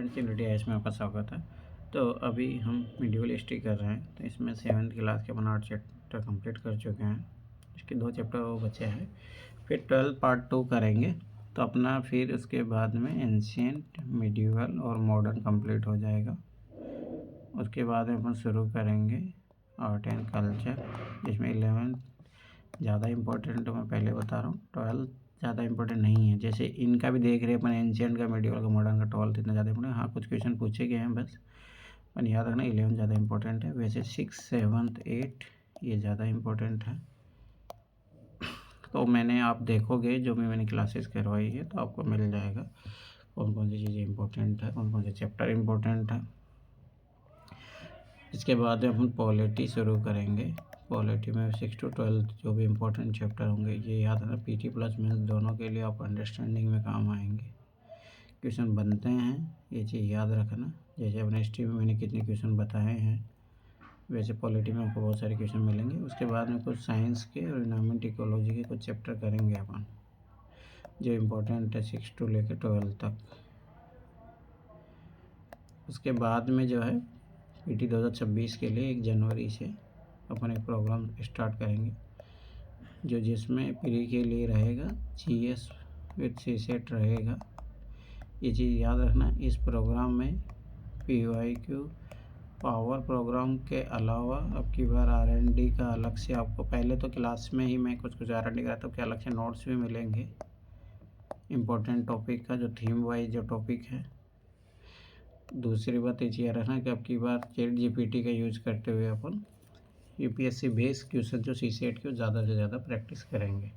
Friends, इन DIS में आपका स्वागत है। तो अभी हम मीडियल हिस्ट्री कर रहे हैं, तो इसमें 7th क्लास के अपन 8 चैप्टर कंप्लीट कर चुके हैं। इसके 2 चैप्टर वो बचे हैं, फिर 12 पार्ट 2 करेंगे। तो अपना फिर उसके बाद में एंशिएंट, मीडियल और मॉडर्न कंप्लीट हो जाएगा। उसके बाद में अपन शुरू करेंगे आर्ट एंड कल्चर, जिसमें 11 ज़्यादा इम्पोर्टेंट मैं पहले बता रहा हूँ, 12 ज़्यादा इंपॉर्टेंट नहीं है। जैसे इनका भी देख रहे हैं अपन, एंशिएंट का, मीडियल का, मॉडर्न का, 12 इतना ज़्यादा इंपॉर्टेंट। हाँ, कुछ क्वेश्चन पूछे गए हैं बस, पर याद रखना 11 ज़्यादा इंपॉर्टेंट है। वैसे 6, 7, 8 ये ज़्यादा इंपॉर्टेंट है। तो मैंने, आप देखोगे जो भी मैंने क्लासेस करवाई है, तो आपको मिल जाएगा कौन कौन सी चीज़ें इंपॉर्टेंट है, कौन कौन से चैप्टर इंपॉर्टेंट है। इसके बाद अपन पॉलिटी शुरू करेंगे। पॉलिटी में 6 to 12 जो भी इम्पोर्टेंट चैप्टर होंगे, ये याद रखना। PT प्लस मेंस दोनों के लिए आप अंडरस्टैंडिंग में काम आएंगे। क्वेश्चन बनते हैं, ये चीज़ याद रखना। जैसे अपने हिस्ट्री में मैंने कितने क्वेश्चन बताए हैं, वैसे पॉलिटी में आपको बहुत सारे क्वेश्चन मिलेंगे। उसके बाद में कुछ साइंस के और इन्वायरमेंट इकोलॉजी के कुछ चैप्टर करेंगे अपन, जो इम्पोर्टेंट है 6 to लेकर 12 तक। उसके बाद में जो है PT 2026 के लिए 1 जनवरी से अपन एक प्रोग्राम स्टार्ट करेंगे, जो जिसमें प्री के लिए रहेगा GS विद CSET रहेगा। ये चीज़ याद रखना। इस प्रोग्राम में PYQ पावर प्रोग्राम के अलावा अब की बार R&D का अलग से आपको, पहले तो क्लास में ही मैं कुछ R&D कराता हूँ, कि अलग से नोट्स भी मिलेंगे इम्पोर्टेंट टॉपिक का, जो थीम वाइज जो टॉपिक है। दूसरी बात ये चीज़ याद रखना कि अब की बार ChatGPT का यूज़ करते हुए अपन UPSC बेस क्वेश्चन जो CSET के ज़्यादा से ज़्यादा प्रैक्टिस करेंगे।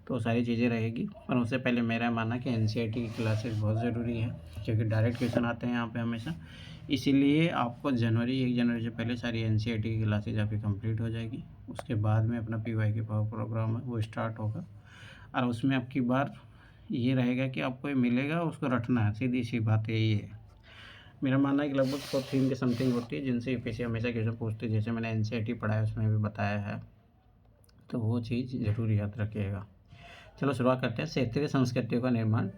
तो सारी चीज़ें रहेगी। पर उससे पहले मेरा मानना कि NCERT की क्लासेस बहुत ज़रूरी है, क्योंकि डायरेक्ट क्वेश्चन आते हैं यहाँ पे हमेशा। इसीलिए आपको 1 जनवरी से पहले सारी NCERT की क्लासेज आपकी कंप्लीट हो जाएगी। उसके बाद में अपना PYQ पावर प्रोग्राम है वो स्टार्ट होगा, और उसमें अब की बार ये रहेगा कि आपको ये मिलेगा, उसको रटना है। सीधी सी बात यही है। मेरा मानना है कि लगभग 100 थीम के समथिंग होती है, जिनसे UPSC हमेशा क्वेश्चन पूछती है। जैसे मैंने NCERT पढ़ा है, उसमें भी बताया है, तो वो चीज़ ज़रूर याद रखिएगा। चलो शुरुआत करते हैं। क्षेत्रीय संस्कृतियों का निर्माण।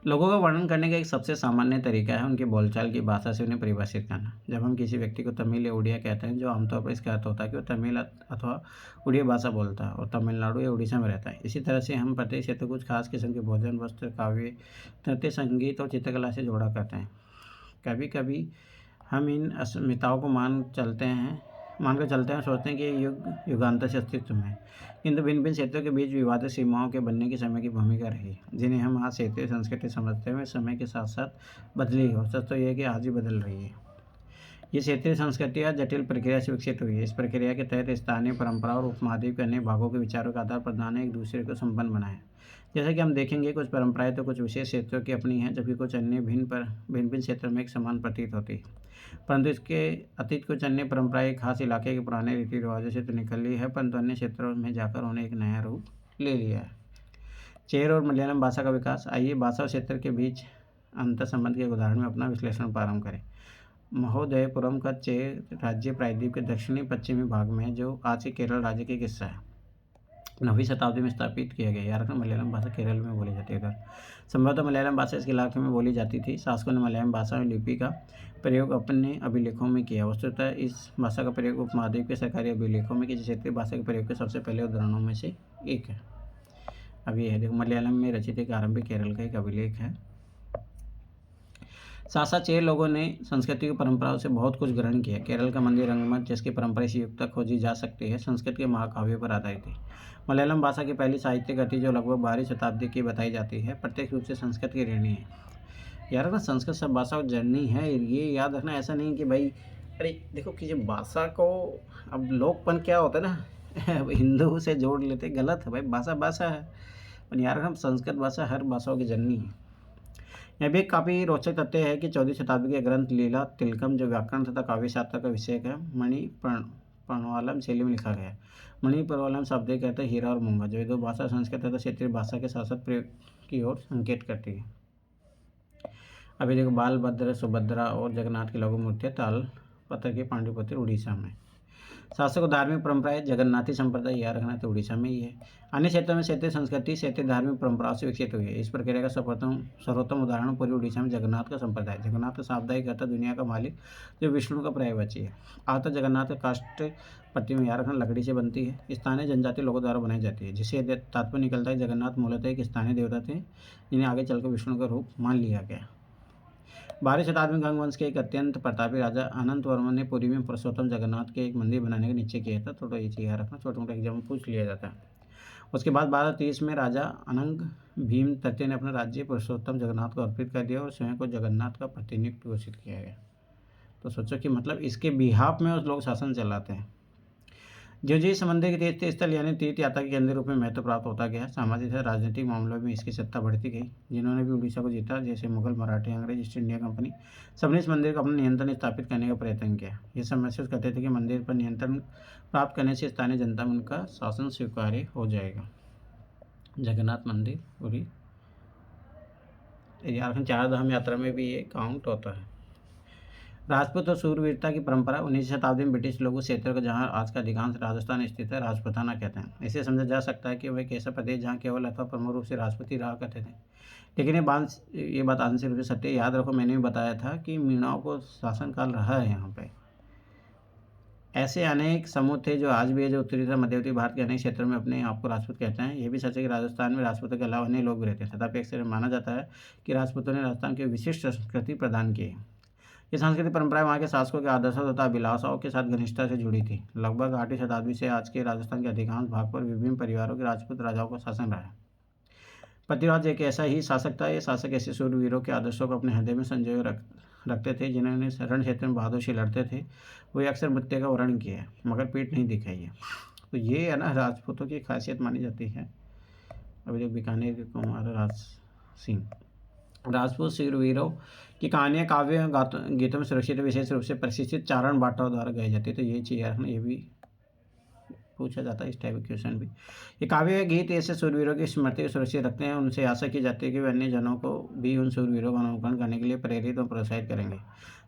लोगों का वर्णन करने का एक सबसे सामान्य तरीका है उनकी बोलचाल की भाषा से उन्हें परिभाषित करना। जब हम किसी व्यक्ति को तमिल या उड़िया कहते हैं, जो आमतौर पर इसका अर्थ होता है कि वो तमिल अथवा उड़िया भाषा बोलता है और तमिलनाडु या उड़ीसा में रहता है। इसी तरह से हम प्रत्येक क्षेत्र को कुछ खास किस्म के भोजन, वस्त्र, काव्य, नृत्य, संगीत और चित्रकला से जोड़ा करते हैं। कभी कभी हम इन अस्मिताओं को मानकर चलते हैं और सोचते हैं कि ये युगांतर से अस्तित्व में है, किंतु भिन्न भिन्न क्षेत्रों के बीच विवादित सीमाओं के बनने के समय की भूमिका रही, जिन्हें हम आज क्षेत्रीय संस्कृति समझते हुए समय के साथ साथ बदली हो। सच तो यह है कि आज ही बदल रही है। ये क्षेत्रीय संस्कृतियाँ जटिल प्रक्रिया से विकसित हुई है। इस प्रक्रिया के तहत स्थानीय परंपराओं और उपमहाद्वीप के अन्य भागों के विचारों का आदान प्रदान ने एक दूसरे को संपन्न बनाया। जैसा कि हम देखेंगे, कुछ परंपराएं तो कुछ विशेष क्षेत्रों की अपनी हैं, जबकि कुछ अन्य भिन्न क्षेत्रों में एक समान प्रतीत होती है। परंतु इसके अतीत कुछ अन्य परंपराएं खास इलाके के पुराने रीति रिवाजों से तो निकली है, परंतु अन्य क्षेत्रों में जाकर उन्हें एक नया रूप ले लिया है। चेर और मलयालम भाषा का विकास। आइए भाषा और क्षेत्र के बीच अंतर संबंध के उदाहरण में अपना विश्लेषण प्रारंभ करें। महोदयपुरम का चेर राज्य प्रायद्वीप के दक्षिणी पश्चिमी भाग में है, जो आज के केरल राज्य का एक हिस्सा है। 9वीं शताब्दी में स्थापित किया गया। यार मलयालम भाषा केरल में बोली जाती है। इधर संभवतः मलयालम भाषा इस इलाके में बोली जाती थी। शासकों ने मलयालम भाषा में लिपि का प्रयोग अपने अभिलेखों में किया। वस्तुतः इस भाषा का प्रयोग उपमहाद्वीप के सरकारी अभिलेखों में किसी क्षेत्रीय भाषा के प्रयोग के सबसे पहले उदाहरणों में से एक है। अब ये है, देखो, मलयालम में रचित एक आरंभिक केरल का एक अभिलेख है। साथ साथ चेर लोगों ने संस्कृति की परंपराओं से बहुत कुछ ग्रहण किया। केरल का मंदिर रंगमंच, जिसकी परंपरा से युक्त खोजी जा सकती है, संस्कृत के महाकाव्यों पर आधारित है। मलयालम भाषा की पहली साहित्यिक गति, जो लगभग 12वीं शताब्दी की बताई जाती है, प्रत्यक्ष रूप से संस्कृत की ऋणी है। यार ना, संस्कृत सब भाषा जर्नी है, ये याद रखना। ऐसा नहीं कि भाई, अरे देखो कि जब भाषा को, अब लोकपन क्या होता है ना हिंदू से जोड़ लेते, गलत है भाई। भाषा भाषा है, पर यार हम संस्कृत भाषा हर भाषाओं की जननी है। यह भी एक काफ़ी रोचक तथ्य है कि 14वीं शताब्दी के ग्रंथ लीला तिलकम, जो व्याकरण तथा काव्य शास्त्र का विषय है, मणिपर्णवालम शैली में लिखा गया है। मणिपर्णवालम शब्द एक कहते हैं हीरा और मूंगा, जो दो भाषा संस्कृत तथा क्षेत्रीय भाषा के साथ साथ प्रयोग की ओर संकेत करती है। अभी देखो, बाल भद्र, सुभद्रा और जगन्नाथ की लघु मूर्तियाँ ताल पत्थर की पांडुपुत्र उड़ीसा में। शासक और धार्मिक परंपराएं जगन्नाथी संप्रदाय याद रखना तो उड़ीसा में ही है। अन्य क्षेत्रों में क्षेत्रीय संस्कृति क्षेत्रीय धार्मिक परंपराओं से विकसित हुई है। इस प्रक्रिया का सर्वोत्तम उदाहरण पूर्वी उड़ीसा में जगन्नाथ का संप्रदाय। जगन्नाथ का साप्ताहिक अर्थ दुनिया का मालिक जो विष्णु का पर्यायवाची है। आता जगन्नाथ का काष्ठ प्रतिमा याद रखना लकड़ी से बनती है। स्थानीय जनजातीय लोगों द्वारा बनाई जाती है, जिससे तात्पर्य निकलता है जगन्नाथ मूलतः एक स्थानीय देवता थे जिन्हें आगे चलकर विष्णु का रूप मान लिया गया। 12वीं शताब्दी में गंग वंश के एक अत्यंत प्रतापी राजा अनंत वर्मन ने पुरी में पुरुषोत्तम जगन्नाथ के एक मंदिर बनाने का निश्चय किया था। थोड़ा ये चीज़ रखना, छोटा मोटा एग्जाम पूछ लिया जाता है। उसके बाद 1230 में राजा अनंग भीम तृतीय ने अपना राज्य पुरुषोत्तम जगन्नाथ को अर्पित कर दिया और स्वयं को जगन्नाथ का प्रतिनियुक्त घोषित किया गया। तो सोचो कि मतलब इसके बिहाफ में उस लोग शासन चलाते हैं। जो जी मंदिर के तीर्थ स्थल यानी तीर्थ यात्रा के केंद्र रूप में महत्व प्राप्त होता गया। सामाजिक तथा राजनीतिक मामलों में इसकी सत्ता बढ़ती गई। जिन्होंने भी उड़ीसा को जीता, जैसे मुगल, मराठी, अंग्रेज, ईस्ट इंडिया कंपनी, सबने इस मंदिर को अपना नियंत्रण स्थापित करने का प्रयत्न किया। ये सब महसूस करते थे कि मंदिर पर नियंत्रण प्राप्त करने से स्थानीय जनता में उनका शासन स्वीकार्य हो जाएगा। जगन्नाथ मंदिर पूरी झारखंड 4 धाम यात्रा में भी ये काउंट होता है। राजपूत और शूरवीरता की परंपरा 19वीं शताब्दी में ब्रिटिश लोग उस क्षेत्र को जहां आज का अधिकांश राजस्थान स्थित है राजपूताना कहते हैं। इसे समझा जा सकता है कि वह एक ऐसा प्रदेश जहां केवल अथवा प्रमुख रूप से राजपूत ही रहा करते थे। लेकिन ये बात आंशिक रूप से सत्य। याद रखो, मैंने भी बताया था कि मीणाओं को शासनकाल रहा है यहाँ पे। ऐसे अनेक समूह थे जो आज भी है, जो उत्तरी तथा मध्यवर्ती भारत के अनेक क्षेत्रों में अपने आप को राजपूत कहते हैं। यह भी सच है कि राजस्थान में राजपूतों के अलावा अन्य लोग भी रहते हैं। तथापि अक्सर माना जाता है कि राजपूतों ने राजस्थान की विशिष्ट संस्कृति प्रदान की है। ये सांस्कृतिक परंपराएं वहाँ के शासकों के आदर्शों तथा अभिलाषाओं के साथ घनिष्ठता से जुड़ी थी। लगभग 8वीं शताब्दी से आज के राजस्थान के अधिकांश भाग पर विभिन्न परिवारों के राजपूत राजाओं का शासन रहा है। पृथ्वीराज एक ऐसा ही शासक था। ये शासक ऐसे शूरवीरों के आदर्शों को अपने हृदय में संजोए रखते थे, जिन्होंने रण क्षेत्र में बहादुर से लड़ते थे। वे अक्सर मृत्यु का वर्ण किया है, मगर पीठ नहीं दिखाई है। तो ये है ना राजपूतों की खासियत मानी जाती है। अभी जो बीकानेर के कुमार राज सिंह, राजपूत शूरवीरों की कहानियाँ काव्य गीतों में सुरक्षित विशेष रूप से प्रशिक्षित चारण बाटाओं द्वारा गाई जाती है। तो ये चीज़ रखना, ये भी पूछा जाता है इस टाइप का क्वेश्चन भी। ये काव्य गीत ऐसे शूरवीरों की स्मृति को सुरक्षित रखते हैं। उनसे आशा की जाती है कि वे अन्य जनों को भी उन शूरवीरों का अनुकरण करने के लिए प्रेरित और प्रोत्साहित करेंगे।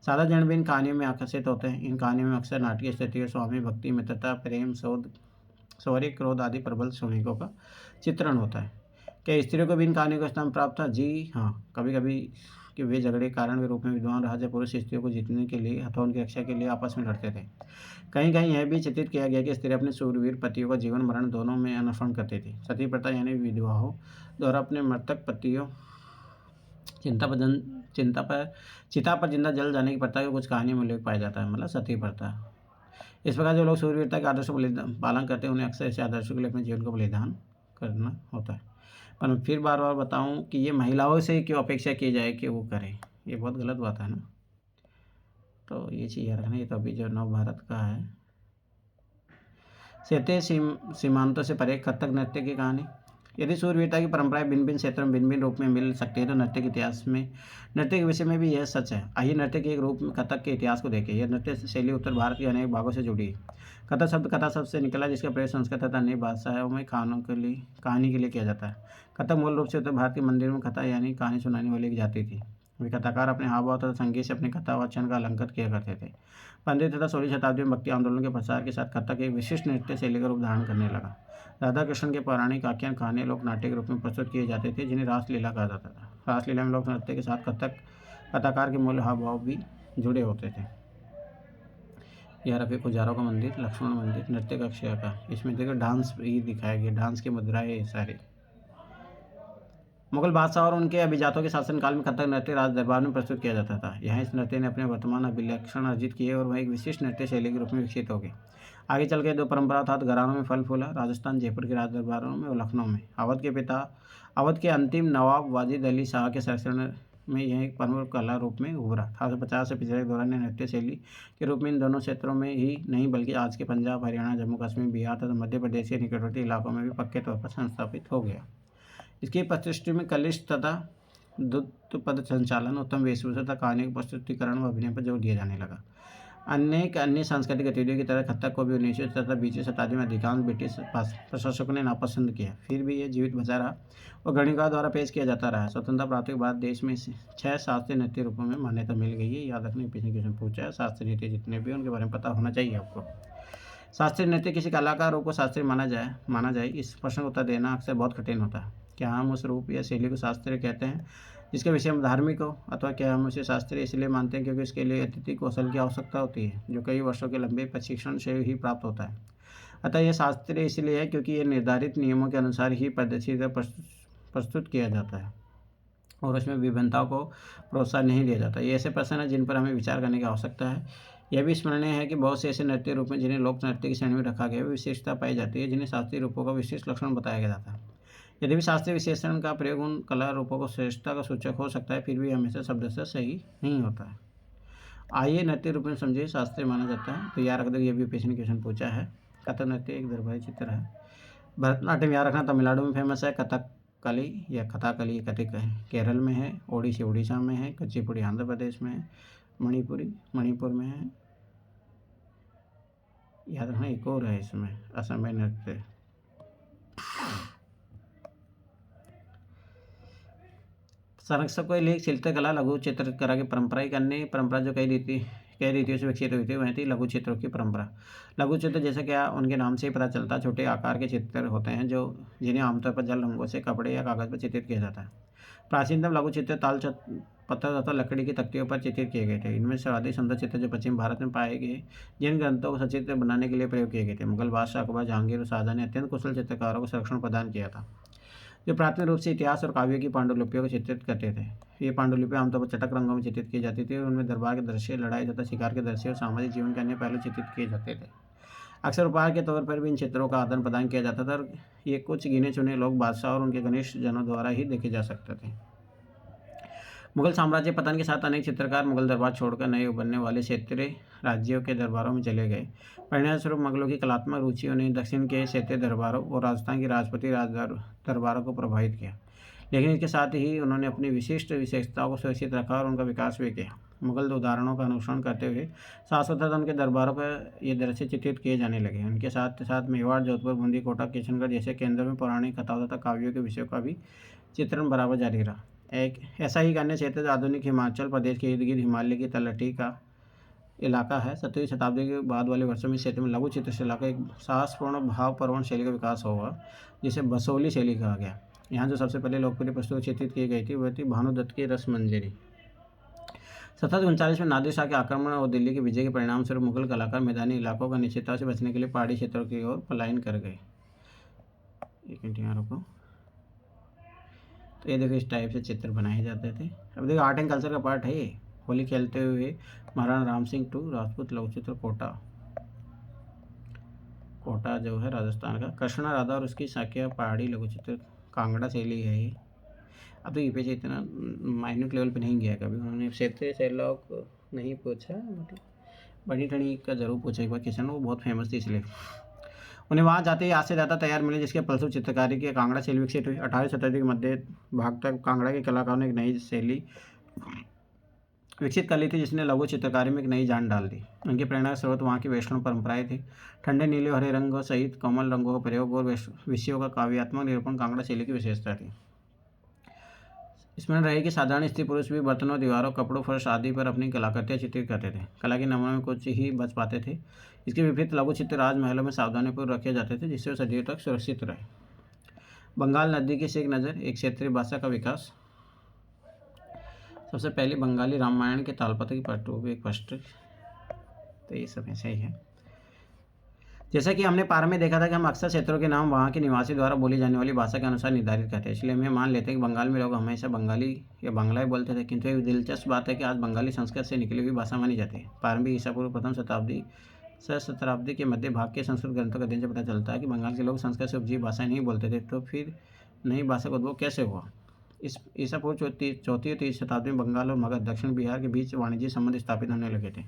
सादा जन भी इन कहानियों में आकर्षित होते हैं। इन कहानियों में अक्सर नाटकीय स्थिति, स्वामी भक्ति, मित्रता, प्रेम, शौर्य, क्रोध आदि प्रबल श्रमिकों का चित्रण होता है। क्या स्त्रियों को भी इन कहानियों का स्थान प्राप्त था? जी हाँ, कभी कभी कि वे झगड़े कारण के रूप में विद्वान राजा पुरुष स्त्रियों को जीतने के लिए अथवा उनकी रक्षा के लिए आपस में लड़ते थे। कहीं कहीं यह भी चित्रित किया गया कि स्त्री अपने शूरवीर पतियों का जीवन मरण दोनों में अनुसरण करती थी। सती प्रथा यानी विधवाओं द्वारा अपने मृतक पतियों चिता पर जिंदा जल जाने की प्रथा के कुछ कहानियों में उल्लेख पाया जाता है, मतलब सती प्रथा। इस प्रकार जो लोग शूरवीरता के आदर्शों का पालन करते हैं, उन्हें अक्सर ऐसे आदर्शों के लिए अपने जीवन को बलिदान करना होता है। पर मैं फिर बार बार बताऊं कि ये महिलाओं से क्यों अपेक्षा की जाए कि वो करें, ये बहुत गलत बात है ना। तो ये चीज़ याद रखना। ये तो अभी जो नव भारत का है। क्षेत्रीय सीमांतों से परे कथक नृत्य की कहानी। यदि शूरवीरता की परंपराएं भिन्न भिन्न क्षेत्रों में भिन्न भिन्न रूप में मिल सकती है, तो नृत्य के इतिहास में नृत्य के विषय में भी यह सच है। आइए नृत्य के एक रूप में कथक के इतिहास को देखें। यह नृत्य शैली उत्तर भारत के अनेक भागों से जुड़ी है। कथक शब्द कथा शब्द से निकला, जिसका प्रयोग संस्कृत तथा अन्य भाषाओं में कहानी के लिए किया जाता है। कथक मूल रूप से उत्तर भारत के मंदिर में कथा यानी कहानी सुनाने वाली एक जाति थी। वे कथाकार अपने हाव भाव तथा संगीत से अपने कथा वचन का अलंकृत किया करते थे। 15वीं तथा 16वीं शताब्दी में भक्ति आंदोलन के प्रसार के साथ कथक एक विशिष्ट नृत्य शैली का रूप धारण करने लगा। राधा कृष्ण के पौराणिक आख्यान कहानी लोक नाट्य के रूप में प्रस्तुत किए जाते थे, जिन्हें रासलीला कहा जाता था। रासलीला में लोक नृत्य के साथ कथाकार के मूल हाव भाव भी जुड़े होते थे। यह रफी पुजारों का मंदिर, लक्ष्मण मंदिर, नृत्य कक्षा का। इसमें देखो डांस भी दिखाया गया, डांस की मुद्राएं सारे। मुगल बादशाह और उनके अभिजातों के शासनकाल में कथक नृत्य राज दरबार में प्रस्तुत किया जाता था। यहाँ इस नृत्य ने अपने वर्तमान अभिलक्षण अर्जित किए और वह एक विशिष्ट नृत्य शैली के रूप में विकसित हो गए। आगे चल के दो परंपरा था घरानों में फल फूला, राजस्थान जयपुर के राज दरबारों में और लखनऊ में। अवध के अंतिम नवाब वाजिद अली शाह के संरक्षण में यह एक प्रमुख कला रूप में उभरा। 1850 से पिछले दौरान नृत्य शैली के रूप में इन दोनों क्षेत्रों में ही नहीं बल्कि आज के पंजाब, हरियाणा, जम्मू कश्मीर, बिहार तथा मध्य प्रदेश के निकटवर्ती इलाकों में भी पक्के तौर पर संस्थापित हो गया। इसकी प्रस्तुति में कलिश तथा द्रुत पद संचालन, उत्तम वेशभूषा तथा कहानी के प्रस्तुतिकरण व अभिनय पर जोर दिया जाने लगा। अनेक अन्य सांस्कृतिक गतिविधियों की तरह कथक को भी 19वीं तथा 20वीं शताब्दी में अधिकांश ब्रिटिश प्रशासकों ने नापसंद किया। फिर भी यह जीवित बचा रहा और गणिकारों द्वारा पेश किया जाता रहा। स्वतंत्रता प्राप्ति के बाद देश में 6 शास्त्रीय नृत्य रूपों में मान्यता मिल गई है। याद रखने पीछे क्वेश्चन पूछा है। शास्त्रीय नृत्य जितने भी उनके बारे में पता होना चाहिए आपको। शास्त्रीय नृत्य किसी कला का रूप को शास्त्रीय माना जाए, इस प्रश्न का उत्तर देना अक्सर बहुत कठिन होता है। क्या हम उस रूप या शैली को शास्त्रीय कहते हैं जिसके विषय में धार्मिक हो, अथवा क्या हम उसे शास्त्रीय इसलिए मानते हैं क्योंकि इसके लिए अतिथि कौशल की आवश्यकता होती है, जो कई वर्षों के लंबे प्रशिक्षण से ही प्राप्त होता है। अतः यह शास्त्रीय इसलिए है क्योंकि यह निर्धारित नियमों के अनुसार ही पद्धति प्रस्तुत किया जाता है और उसमें विभिन्नताओं को प्रोत्साहन नहीं दिया जाता। ये ऐसे प्रश्न हैं जिन पर हमें विचार करने की आवश्यकता है। यह भी स्मरणीय है कि बहुत से ऐसे नृत्य रूप हैं जिन्हें लोक नृत्य की श्रेणी में रखा गया है, विशेषता पाई जाती है जिन्हें शास्त्रीय रूपों का विशिष्ट लक्षण बताया जाता है। यदि भी शास्त्रीय विशेषण का प्रयोग उन कला रूपों को श्रेष्ठता का सूचक हो सकता है, फिर भी हमेशा शब्द से सही नहीं होता है। आइए नृत्य रूप में समझिए शास्त्रीय माना जाता है। तो याद रख दो, ये भी पेश ने क्वेश्चन पूछा है। कथक नृत्य एक दरबारी चित्र है। भरतनाट्यम याद रखना तमिलनाडु में फेमस है। कथकली या कथाकली कथिक है केरल में है। ओडिसी उड़ीसा में है। कुचिपुड़ी आंध्र प्रदेश में है। मणिपुरी मणिपुर में है। याद रखना एक और है इसमें, असम में नृत्य। संरक्षक को लेख चित्रकला लघु चित्रकला की परंपरा जो कई रीतियों से विकसित हुई थी, वह थी लघु चित्रों की परंपरा। लघु चित्र जैसे क्या उनके नाम से ही पता चलता है, छोटे आकार के चित्र होते हैं जो जिन्हें आमतौर पर जल रंगों से कपड़े या कागज पर चित्रित किया जाता है। प्राचीनतम लघु चित्र ताल पत्थर तथा लकड़ी की तख्तियों पर चित्रित किए गए थे। इनमें सर्वाधिक सुंदर चित्र जो पश्चिम भारत में पाए गए, जिन ग्रंथों को सचित्र बनाने के लिए प्रयोग किए गए थे। मुगल बादशाह अकबर, जहांगीर और शाहजहां ने अत्यंत कुशल चित्रकारों को संरक्षण प्रदान किया था, जो प्राथमिक रूप से इतिहास और काव्यों की पांडुलिपियों को चित्रित करते थे। ये पांडुलिपियां आमतौर पर चटक रंगों में चित्रित की जाती थी और उनमें दरबार के दृश्य, लड़ाई तथा शिकार के दृश्य और सामाजिक जीवन के अन्य पहलू चित्रित किए जाते थे। अक्सर उपहार के तौर पर भी इन चित्रों का आदान प्रदान किया जाता था और ये कुछ गिने चुने लोग, बादशाह और उनके घनिष्ठ जनों द्वारा ही देखे जा सकते थे। मुगल साम्राज्य पतन के साथ अनेक चित्रकार मुगल दरबार छोड़कर नए उभरने वाले क्षेत्रीय राज्यों के दरबारों में चले गए। परिणामस्वरूप मुगलों की कलात्मक रुचियों ने दक्षिण के क्षेत्रीय दरबारों और राजस्थान की राजपूती दरबारों को प्रभावित किया, लेकिन इसके साथ ही उन्होंने अपनी विशिष्ट विशेषताओं को सुरक्षित रखा और उनका विकास भी किया। मुगल उदाहरणों का अनुसरण करते हुए शाश्वतः उनके दरबारों पर ये दृश्य चित्रित किए जाने लगे। उनके साथ साथ मेवाड़, जोधपुर, बूंदी, कोटा, किशनगढ़ जैसे केंद्रों में पौराणिक कथाओं तथा काव्यों के विषयों का भी चित्रण बराबर जारी रहा। एक ऐसा ही अन्य क्षेत्र आधुनिक हिमाचल प्रदेश के इर्द गिर्द हिमालय की तलहटी का इलाका है। 17वीं शताब्दी के बाद वाले वर्षों में इस क्षेत्र में लघु चित्रशिला का एक साहसपूर्ण भावप्रवण शैली का विकास हुआ, जिसे बसोली शैली कहा गया। यहाँ जो सबसे पहले लोकप्रिय पुस्तक चित्रित की गई थी वह थी भानुदत्त की रसमंजरी। 1739 में नादिर शाह के आक्रमण और दिल्ली के विजय के परिणाम स्वरूप मुगल कलाकार मैदानी इलाकों का निश्चितता से बचने के लिए पहाड़ी क्षेत्रों की ओर पलायन कर गए। एक मिनट यहाँ रुको। तो ये देखो इस टाइप से चित्र बनाए जाते थे। अब देखो आर्ट एंड कल्चर का पार्ट है ये। होली खेलते हुए महाराणा राम सिंह टू राजपूत लघु चित्र कोटा जो है राजस्थान का। कृष्णा राधा और उसकी साकिया पहाड़ी लघु चित्र कांगड़ा शैली है ये। अब तो यूपीएससी इतना माइन्यूट लेवल पे नहीं गया कभी, उन्होंने क्षेत्रीय शैलियों को नहीं पूछा, मतलब बड़ी ठणी का जरूर पूछा एक बार क्वेश्चन, वो बहुत फेमस थी इसलिए उन्हें वहाँ जाते ही आज से ज़्यादा तैयार मिले, जिसके फलस्वरूप चित्रकारी की कांगड़ा शैली विकसित हुई। 18वीं शताब्दी के मध्य भाग तक कांगड़ा के कलाकारों ने एक नई शैली विकसित कर ली थी, जिसने लघु चित्रकारी में एक नई जान डाल दी। उनकी प्रेरणा का स्रोत वहाँ की वैष्णव परंपराएं थी। ठंडे नीले हरे रंगों सहित कोमल रंगों का प्रयोग और विषयों का काव्यात्मक निरूपण कांगड़ा शैली की विशेषता थी। इसमें रहे कि साधारण स्त्री पुरुष भी बर्तनों, दीवारों, कपड़ों, फर्श आदि पर अपनी कलाकृतियाँ चित्रित करते थे। कला के नमूनों में कुछ ही बच पाते थे। इसके विपरीत लघु चित्र राजमहलों में सावधानीपूर्वक रखे जाते थे, जिससे वे सदियों तक सुरक्षित रहे। बंगाल नदी की से एक नज़र, एक क्षेत्रीय भाषा का विकास। सबसे पहले बंगाली रामायण के तालपत्र की पृष्ठ, तो ये सब ऐसा ही है। जैसा कि हमने प्रारंभ में देखा था कि हम अक्सर क्षेत्रों के नाम वहाँ के निवासी द्वारा बोली जाने वाली भाषा के अनुसार निर्धारित करते हैं, इसलिए हम मान लेते हैं कि बंगाल में लोग हमेशा बंगाली या बांग्ला ही बोलते थे। किंतु एक दिलचस्प बात है कि आज बंगाली संस्कृत से निकली हुई भाषा मानी जाती है। प्रारंभिक ईसा पूर्व प्रथम शताब्दी के मध्य भाग के संस्कृत ग्रंथों का अध्ययन से पता चलता है कि बंगाल के लोग संस्कृत से उपजीवी भाषाएं नहीं बोलते थे। तो फिर नई भाषा का उद्भव कैसे हुआ? इस ईसा पूर्व चौथी और तीसरी शताब्दी में बंगाल और मगध दक्षिण बिहार के बीच वाणिज्य संबंध स्थापित होने लगे थे,